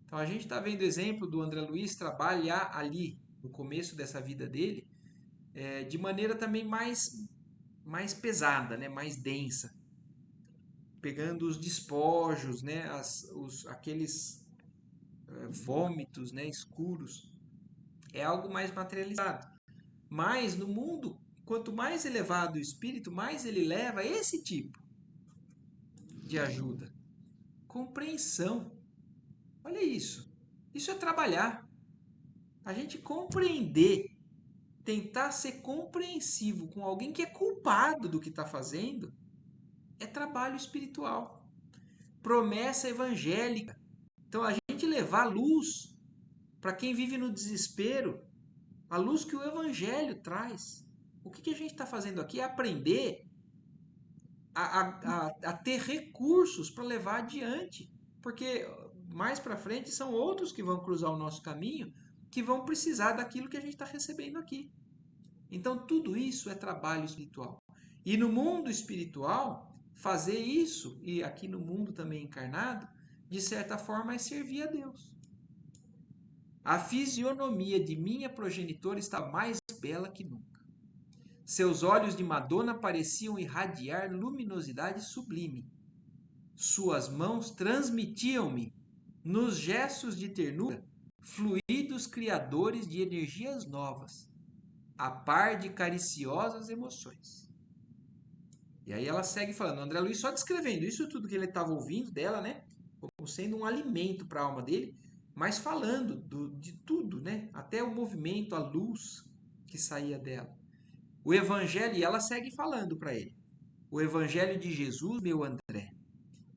Então, a gente está vendo o exemplo do André Luiz trabalhar ali, no começo dessa vida dele, de maneira também mais pesada, né? Mais densa. Pegando os despojos, né? Aqueles vômitos, né? Escuros. É algo mais materializado. Mas no mundo, quanto mais elevado o espírito, mais ele leva esse tipo de ajuda. Compreensão. Olha isso. Isso é trabalhar. A gente compreender, tentar ser compreensivo com alguém que é culpado do que está fazendo, é trabalho espiritual. Promessa evangélica. Então, a gente levar luz para quem vive no desespero, a luz que o evangelho traz. O que a gente está fazendo aqui é aprender a ter recursos para levar adiante. Porque mais para frente são outros que vão cruzar o nosso caminho que vão precisar daquilo que a gente está recebendo aqui. Então, tudo isso é trabalho espiritual. E no mundo espiritual, fazer isso, e aqui no mundo também encarnado, de certa forma é servir a Deus. A fisionomia de minha progenitora está mais bela que nunca. Seus olhos de Madonna pareciam irradiar luminosidade sublime. Suas mãos transmitiam-me, nos gestos de ternura, fluidos criadores de energias novas, a par de cariciosas emoções. E aí ela segue falando, André Luiz só descrevendo isso tudo que ele estava ouvindo dela, né? Como sendo um alimento para a alma dele, mas falando de tudo, né? Até o movimento, a luz que saía dela. O evangelho, e ela segue falando para ele. O evangelho de Jesus, meu André,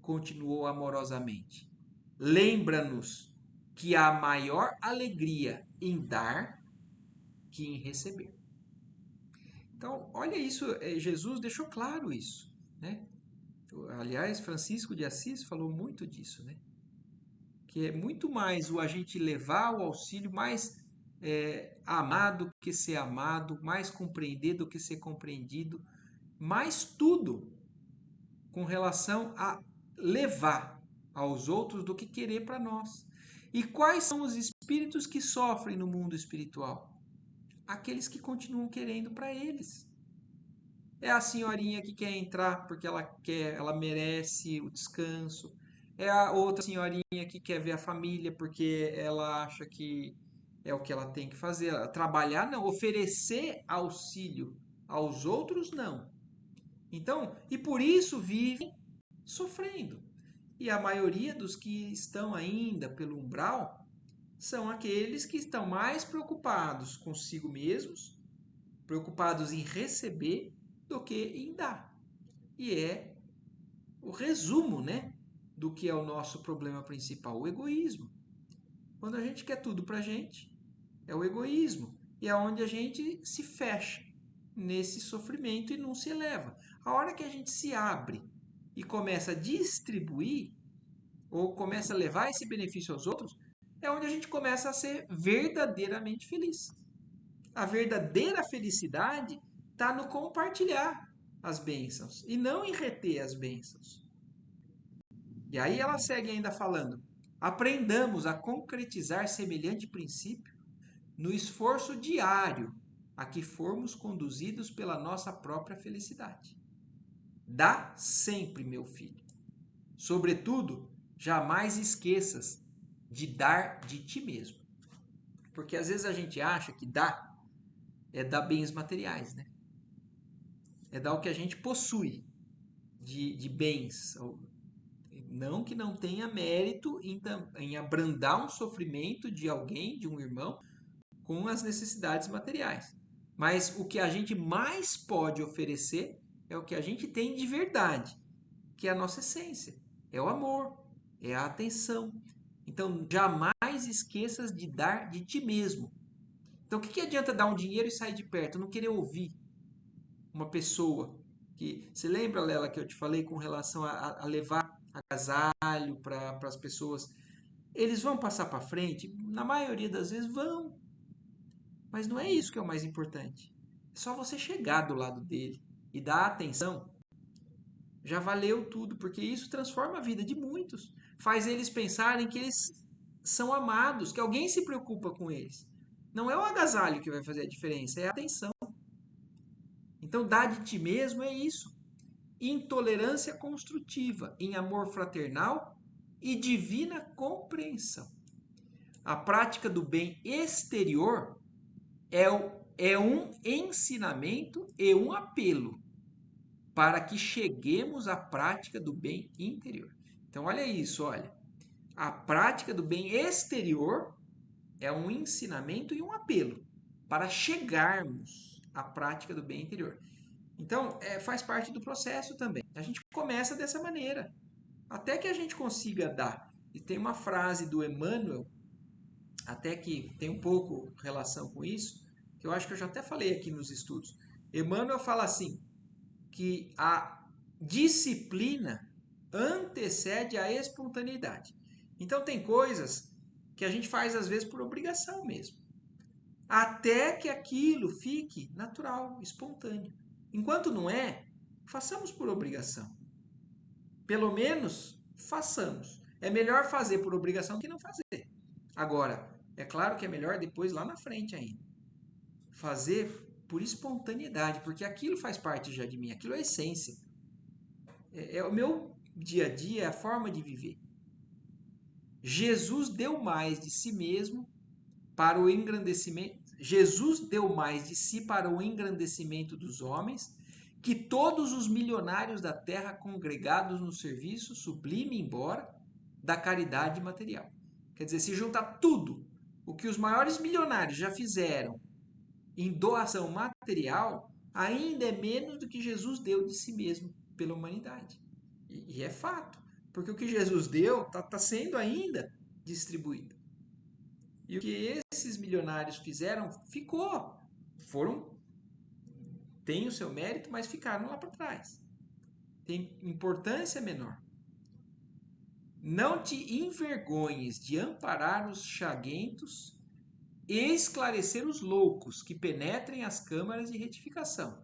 continuou amorosamente. Lembra-nos que há maior alegria em dar que em receber. Então, olha isso, Jesus deixou claro isso, né? Aliás, Francisco de Assis falou muito disso, né? Que é muito mais o a gente levar o auxílio, mais amar do que ser amado, mais compreender do que ser compreendido, mais tudo com relação a levar aos outros do que querer para nós. E quais são os espíritos que sofrem no mundo espiritual? Aqueles que continuam querendo para eles. É a senhorinha que quer entrar porque ela quer, ela merece o descanso. É a outra senhorinha que quer ver a família porque ela acha que é o que ela tem que fazer. Trabalhar não, oferecer auxílio aos outros não. Então, e por isso vivem sofrendo. E a maioria dos que estão ainda pelo umbral são aqueles que estão mais preocupados consigo mesmos, preocupados em receber do que em dar. E é o resumo, né, do que é o nosso problema principal, o egoísmo. Quando a gente quer tudo pra gente, é o egoísmo. E é onde a gente se fecha nesse sofrimento e não se eleva. A hora que a gente se abre e começa a distribuir, ou começa a levar esse benefício aos outros, é onde a gente começa a ser verdadeiramente feliz. A verdadeira felicidade está no compartilhar as bênçãos e não em reter as bênçãos. E aí ela segue ainda falando: aprendamos a concretizar semelhante princípio no esforço diário a que formos conduzidos pela nossa própria felicidade. Dá sempre, meu filho. Sobretudo, jamais esqueças de dar de ti mesmo. Porque às vezes a gente acha que dar é dar bens materiais, né? É dar o que a gente possui de bens. Não que não tenha mérito em abrandar um sofrimento de alguém, de um irmão, com as necessidades materiais. Mas o que a gente mais pode oferecer é o que a gente tem de verdade, que é a nossa essência, é o amor, é a atenção. Então, jamais esqueças de dar de ti mesmo. Então, o que adianta dar um dinheiro e sair de perto, não querer ouvir uma pessoa? Que você lembra, Lela, que eu te falei com relação a levar agasalho para as pessoas? Eles vão passar para frente? Na maioria das vezes vão, mas não é isso que é o mais importante. É só você chegar do lado dele e dar atenção. Já valeu tudo, porque isso transforma a vida de muitos. Faz eles pensarem que eles são amados, que alguém se preocupa com eles. Não é o agasalho que vai fazer a diferença, é a atenção. Então, dar de ti mesmo é isso. Intolerância construtiva, em amor fraternal e divina compreensão. A prática do bem exterior é um ensinamento e um apelo para que cheguemos à prática do bem interior. Então, olha isso, olha. A prática do bem exterior é um ensinamento e um apelo para chegarmos à prática do bem interior. Então, faz parte do processo também. A gente começa dessa maneira, até que a gente consiga dar. E tem uma frase do Emmanuel, até que tem um pouco relação com isso, que eu acho que eu já até falei aqui nos estudos. Emmanuel fala assim, que a disciplina antecede a espontaneidade. Então tem coisas que a gente faz às vezes por obrigação mesmo, até que aquilo fique natural, espontâneo. Enquanto não é, façamos por obrigação. Pelo menos façamos. É melhor fazer por obrigação que não fazer. Agora, é claro que é melhor depois lá na frente ainda. Fazer por espontaneidade, porque aquilo faz parte já de mim, aquilo é a essência. É o meu dia a dia, é a forma de viver. Jesus deu mais de si mesmo para o engrandecimento. Jesus deu mais de si para o engrandecimento dos homens que todos os milionários da terra congregados no serviço sublime embora da caridade material. Quer dizer, se juntar tudo o que os maiores milionários já fizeram em doação material, ainda é menos do que Jesus deu de si mesmo pela humanidade. E é fato, porque o que Jesus deu está sendo ainda distribuído. E o que esses milionários fizeram ficou. Tem o seu mérito, mas ficaram lá para trás. Tem importância menor. Não te envergonhes de amparar os chaguentos e esclarecer os loucos que penetrem as câmaras de retificação,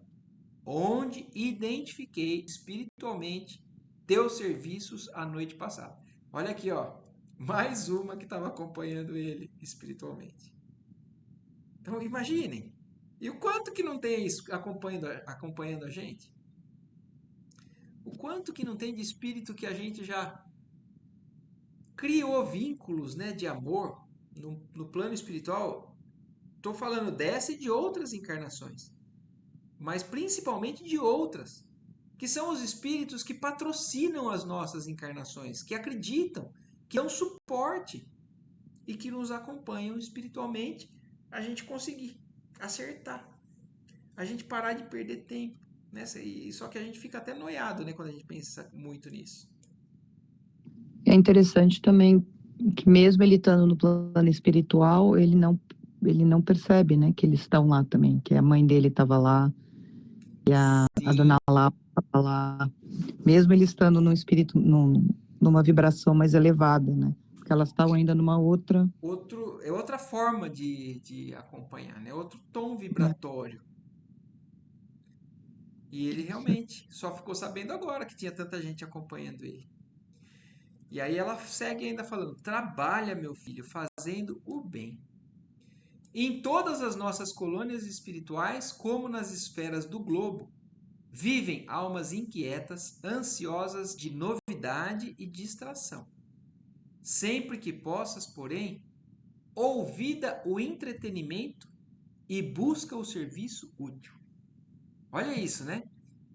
onde identifiquei espiritualmente teus serviços a noite passada. Olha aqui, ó, mais uma que estava acompanhando ele espiritualmente. Então imaginem, e o quanto que não tem isso acompanhando a gente? O quanto que não tem de espírito que a gente já criou vínculos, né, de amor no plano espiritual. Estou falando dessa e de outras encarnações, mas principalmente de outras, que são os espíritos que patrocinam as nossas encarnações, que acreditam, que dão suporte e que nos acompanham espiritualmente, a gente conseguir acertar, a gente parar de perder tempo, né? Só que a gente fica até noiado, né, quando a gente pensa muito nisso. É interessante também que mesmo ele estando no plano espiritual, ele não percebe, né, que eles estão lá também, que a mãe dele estava lá, a Sim. dona Lá estava lá, mesmo ele estando num espírito, numa vibração mais elevada, né, porque elas estavam ainda numa outra... É outra forma de acompanhar, né? Outro tom Né, vibratório. E ele realmente só ficou sabendo agora que tinha tanta gente acompanhando ele. E aí ela segue ainda falando: trabalha, meu filho, fazendo o bem. Em todas as nossas colônias espirituais, como nas esferas do globo, vivem almas inquietas, ansiosas de novidade e distração. Sempre que possas, porém, ouvida o entretenimento e busca o serviço útil. Olha isso, né?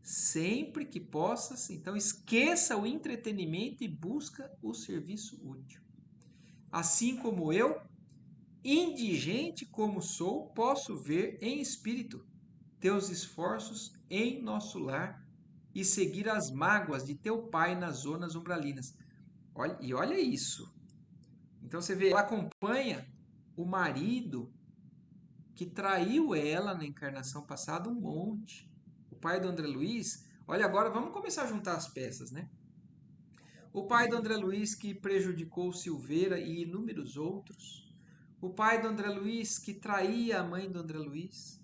Sempre que possas, então esqueça o entretenimento e busca o serviço útil. Assim como eu, indigente como sou, posso ver em espírito teus esforços em nosso lar e seguir as mágoas de teu pai nas zonas umbralinas. Olha isso. Então você vê, ela acompanha o marido que traiu ela na encarnação passada um monte. O pai do André Luiz, olha agora, vamos começar a juntar as peças, né? O pai do André Luiz que prejudicou Silveira e inúmeros outros. O pai do André Luiz que traía a mãe do André Luiz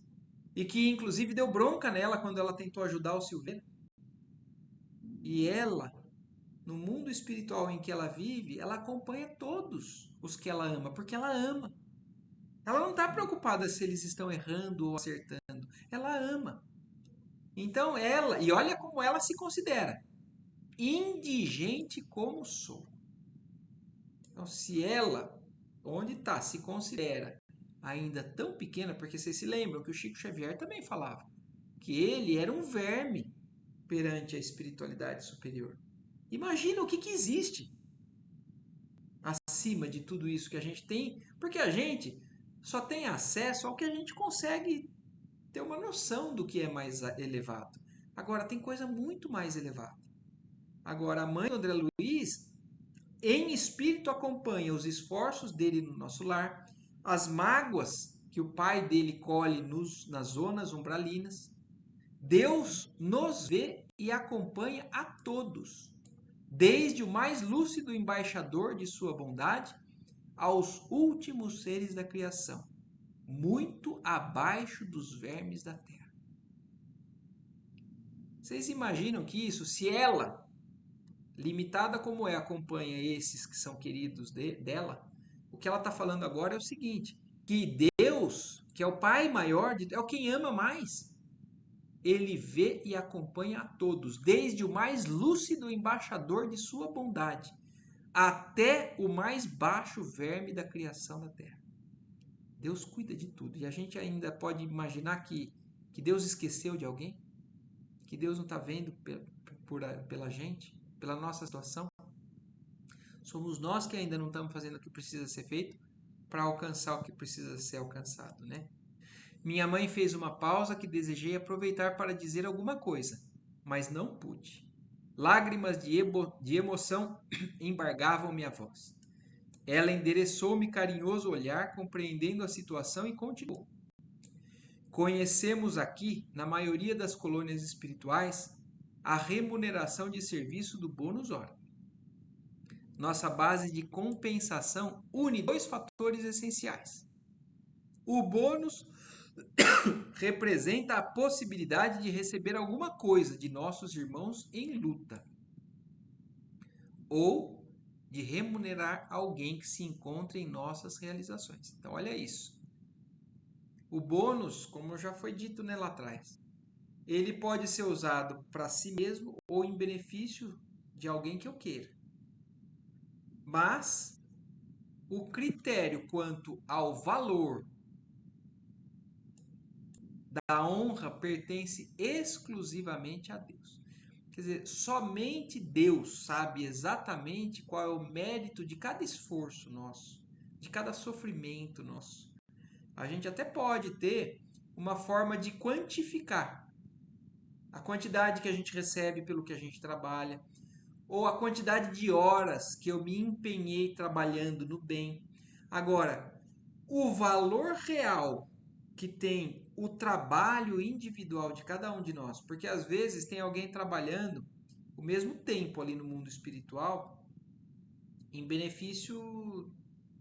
e que inclusive deu bronca nela quando ela tentou ajudar o Silveira. E ela, no mundo espiritual em que ela vive, ela acompanha todos os que ela ama, porque ela ama. Ela não está preocupada se eles estão errando ou acertando. Ela ama. Então ela, e olha como ela se considera, indigente como sou. Então se ela, onde está, se considera ainda tão pequena, porque vocês se lembram que o Chico Xavier também falava que ele era um verme perante a espiritualidade superior. Imagina o que existe acima de tudo isso que a gente tem, porque a gente só tem acesso ao que a gente consegue ter uma noção do que é mais elevado. Agora, tem coisa muito mais elevada. Agora, a mãe do André Luiz, em espírito, acompanha os esforços dele no nosso lar, as mágoas que o pai dele colhe nas zonas umbralinas. Deus nos vê e acompanha a todos, desde o mais lúcido embaixador de sua bondade aos últimos seres da criação, muito abaixo dos vermes da terra. Vocês imaginam que isso, se ela, limitada como é, acompanha esses que são queridos dela, o que ela está falando agora é o seguinte, que Deus, que é o Pai maior, é o quem ama mais. Ele vê e acompanha a todos, desde o mais lúcido embaixador de sua bondade, até o mais baixo verme da criação da terra. Deus cuida de tudo. E a gente ainda pode imaginar que Deus esqueceu de alguém? Que Deus não está vendo pela gente, pela nossa situação? Somos nós que ainda não estamos fazendo o que precisa ser feito para alcançar o que precisa ser alcançado, né? Minha mãe fez uma pausa que desejei aproveitar para dizer alguma coisa, mas não pude. Lágrimas de emoção embargavam minha voz. Ela endereçou-me carinhoso olhar, compreendendo a situação e continuou. Conhecemos aqui, na maioria das colônias espirituais, a remuneração de serviço do bônus hora. Nossa base de compensação une dois fatores essenciais. O bônus representa a possibilidade de receber alguma coisa de nossos irmãos em luta, ou de remunerar alguém que se encontra em nossas realizações. Então, olha isso. O bônus, como já foi dito lá atrás, ele pode ser usado para si mesmo ou em benefício de alguém que eu queira. Mas o critério quanto ao valor da honra pertence exclusivamente a Deus. Quer dizer, somente Deus sabe exatamente qual é o mérito de cada esforço nosso, de cada sofrimento nosso. A gente até pode ter uma forma de quantificar a quantidade que a gente recebe pelo que a gente trabalha, ou a quantidade de horas que eu me empenhei trabalhando no bem. Agora, o valor real que tem o trabalho individual de cada um de nós, porque às vezes tem alguém trabalhando o mesmo tempo ali no mundo espiritual em benefício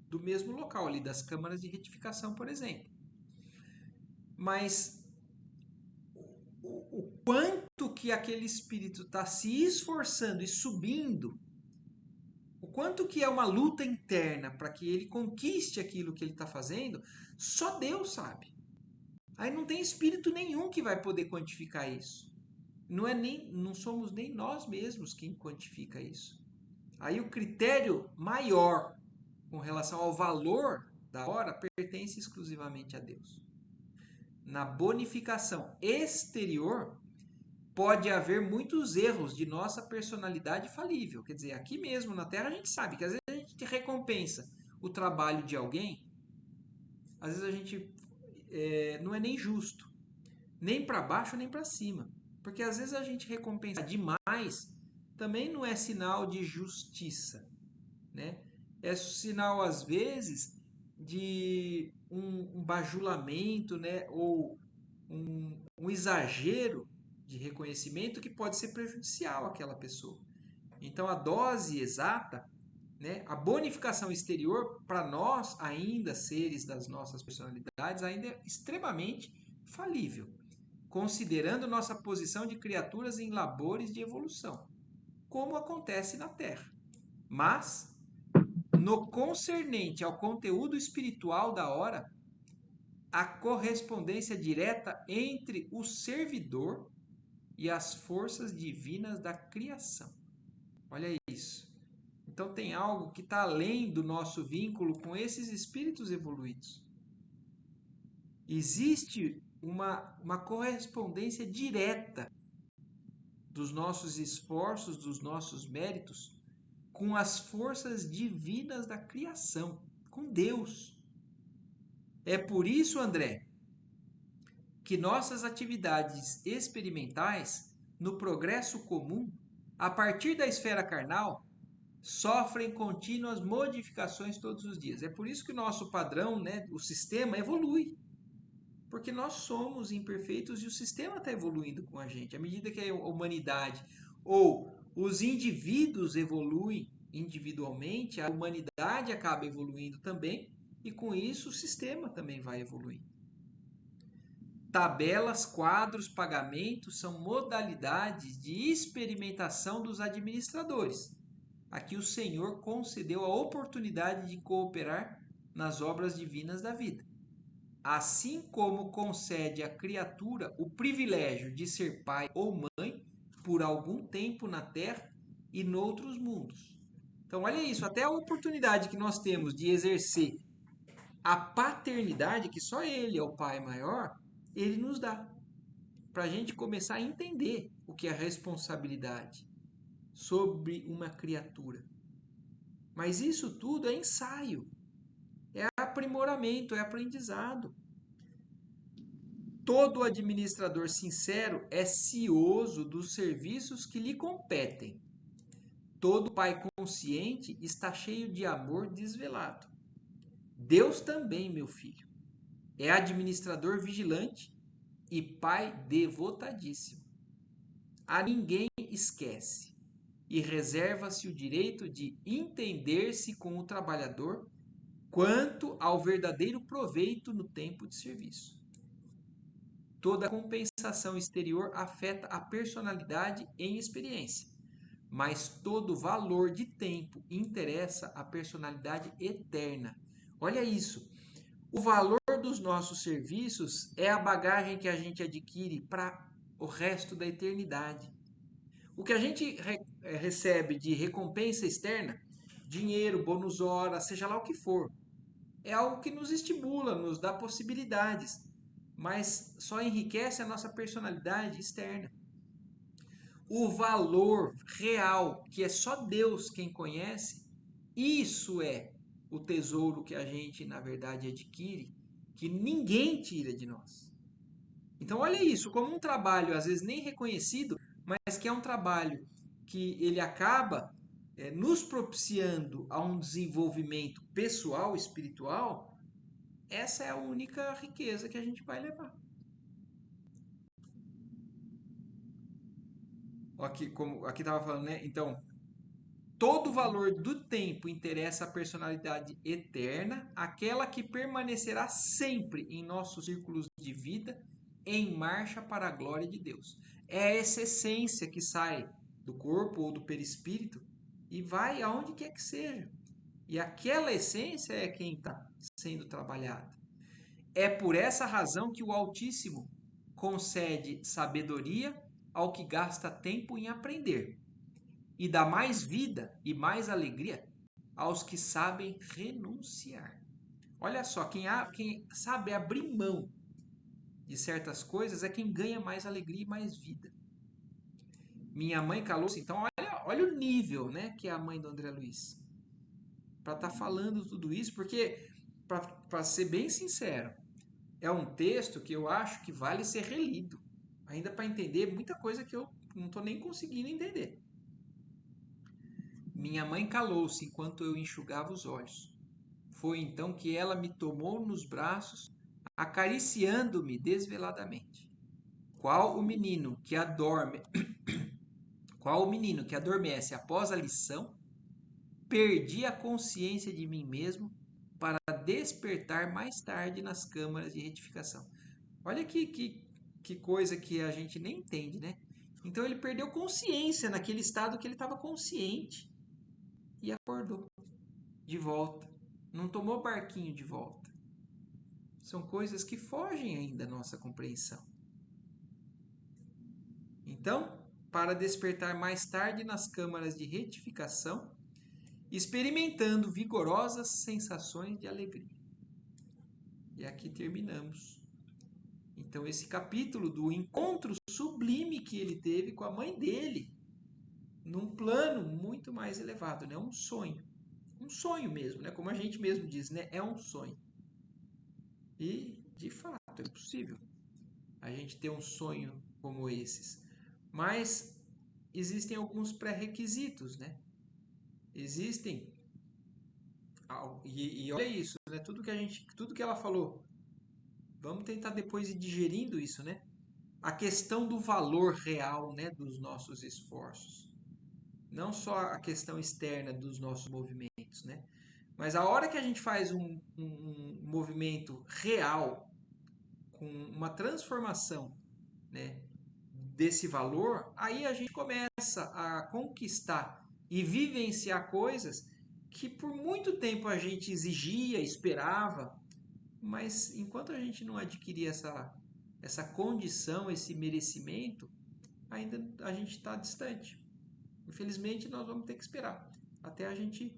do mesmo local ali, das câmaras de retificação, por exemplo. Mas o quanto que aquele espírito está se esforçando e subindo, o quanto que é uma luta interna para que ele conquiste aquilo que ele está fazendo, só Deus sabe. Aí não tem espírito nenhum que vai poder quantificar isso. Não somos nem nós mesmos quem quantifica isso. Aí o critério maior com relação ao valor da hora pertence exclusivamente a Deus. Na bonificação exterior, pode haver muitos erros de nossa personalidade falível. Quer dizer, aqui mesmo na Terra a gente sabe que às vezes a gente recompensa o trabalho de alguém, às vezes a gente não é nem justo, nem para baixo nem para cima. Porque às vezes a gente recompensar demais também não é sinal de justiça, né? É sinal, às vezes, de um bajulamento, né? Ou um exagero de reconhecimento que pode ser prejudicial àquela pessoa. Então, a dose exata, né? A bonificação exterior, para nós, ainda seres das nossas personalidades, ainda é extremamente falível, considerando nossa posição de criaturas em labores de evolução, como acontece na Terra. Mas, no concernente ao conteúdo espiritual da hora, a correspondência direta entre o servidor e as forças divinas da criação. Olha isso. Então tem algo que está além do nosso vínculo com esses espíritos evoluídos. Existe uma correspondência direta dos nossos esforços, dos nossos méritos, com as forças divinas da criação, com Deus. É por isso, André, que nossas atividades experimentais, no progresso comum, a partir da esfera carnal, sofrem contínuas modificações todos os dias. É por isso que o nosso padrão, né, o sistema, evolui. Porque nós somos imperfeitos e o sistema está evoluindo com a gente. À medida que a humanidade ou os indivíduos evoluem individualmente, a humanidade acaba evoluindo também e com isso o sistema também vai evoluir. Tabelas, quadros, pagamentos são modalidades de experimentação dos administradores. Aqui o Senhor concedeu a oportunidade de cooperar nas obras divinas da vida. Assim como concede à criatura o privilégio de ser pai ou mãe por algum tempo na Terra e noutros mundos. Então, olha isso, até a oportunidade que nós temos de exercer a paternidade, que só Ele é o Pai maior, Ele nos dá, para a gente começar a entender o que é responsabilidade sobre uma criatura. Mas isso tudo é ensaio, é aprimoramento, é aprendizado. Todo administrador sincero é cioso dos serviços que lhe competem. Todo pai consciente está cheio de amor desvelado. Deus também, meu filho, é administrador vigilante e pai devotadíssimo. A ninguém esquece e reserva-se o direito de entender-se com o trabalhador quanto ao verdadeiro proveito no tempo de serviço. Toda compensação exterior afeta a personalidade em experiência, mas todo valor de tempo interessa a personalidade eterna. Olha isso. O valor dos nossos serviços é a bagagem que a gente adquire para o resto da eternidade. O que a gente recebe de recompensa externa, dinheiro, bônus hora, seja lá o que for, é algo que nos estimula, nos dá possibilidades, mas só enriquece a nossa personalidade externa. O valor real, que é só Deus quem conhece, isso é o tesouro que a gente, na verdade, adquire, que ninguém tira de nós. Então, olha isso, como um trabalho, às vezes nem reconhecido, mas que é um trabalho que ele acaba nos propiciando a um desenvolvimento pessoal, espiritual. Essa é a única riqueza que a gente vai levar. Aqui, como aqui estava falando, né? Então, todo o valor do tempo interessa a personalidade eterna, aquela que permanecerá sempre em nossos círculos de vida, em marcha para a glória de Deus. É essa essência que sai do corpo ou do perispírito e vai aonde quer que seja. E aquela essência é quem está sendo trabalhada. É por essa razão que o Altíssimo concede sabedoria ao que gasta tempo em aprender e dá mais vida e mais alegria aos que sabem renunciar. Olha só, quem sabe abrir mão de certas coisas é quem ganha mais alegria e mais vida. Minha mãe calou-se, então olha o nível, né, que é a mãe do André Luiz. Para estar falando tudo isso, porque, para ser bem sincero, é um texto que eu acho que vale ser relido. ainda para entender muita coisa que eu não estou nem conseguindo entender. Minha mãe calou-se enquanto eu enxugava os olhos. Foi então que ela me tomou nos braços, acariciando-me desveladamente. Qual o menino que adorme, qual o menino que adormece após a lição, perdi a consciência de mim mesmo para despertar mais tarde nas câmaras de retificação. Olha que coisa que a gente nem entende, né? Então ele perdeu consciência naquele estado que ele estava consciente e acordou de volta. Não tomou barquinho de volta. São coisas que fogem ainda da nossa compreensão. Então, para despertar mais tarde nas câmaras de retificação, experimentando vigorosas sensações de alegria. E aqui terminamos. Então, esse capítulo do encontro sublime que ele teve com a mãe dele, num plano muito mais elevado, né? Um sonho. Um sonho mesmo, né? Como a gente mesmo diz, né? É um sonho. E, de fato, é possível a gente ter um sonho como esses. Mas existem alguns pré-requisitos, né? Existem. E olha isso, né? Tudo que ela falou. Vamos tentar depois ir digerindo isso, né? A questão do valor real, né, dos nossos esforços. Não só a questão externa dos nossos movimentos, né? Mas a hora que a gente faz um movimento real, com uma transformação, né, desse valor, aí a gente começa a conquistar e vivenciar coisas que por muito tempo a gente exigia, esperava, mas enquanto a gente não adquirir essa condição, esse merecimento, ainda a gente está distante. Infelizmente, nós vamos ter que esperar até a gente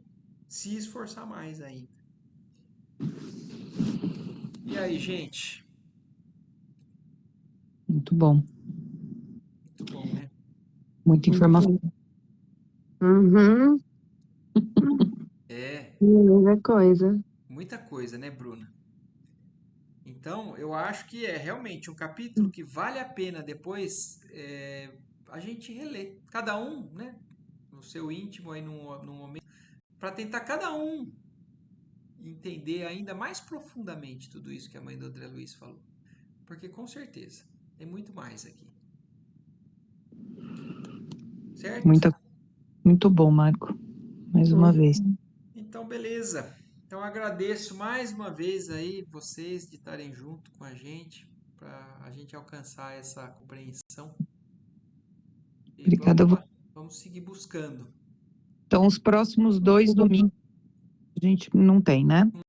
se esforçar mais ainda. E aí, gente? Muito bom. Muito bom, né? Muita informação. Uhum. É, Muita coisa. muita coisa, né, Bruna? Então, eu acho que é realmente um capítulo que vale a pena depois a gente reler. Cada um, né, no seu íntimo, aí num momento, para tentar cada um entender ainda mais profundamente tudo isso que a mãe do André Luiz falou. Porque com certeza tem muito mais aqui. Certo? Muito bom, Marco. Mais uma vez. Então, beleza. Então, agradeço mais uma vez aí vocês de estarem junto com a gente para a gente alcançar essa compreensão. E Obrigada. vamos seguir buscando. Então, os próximos 2 domingos a gente não tem, né?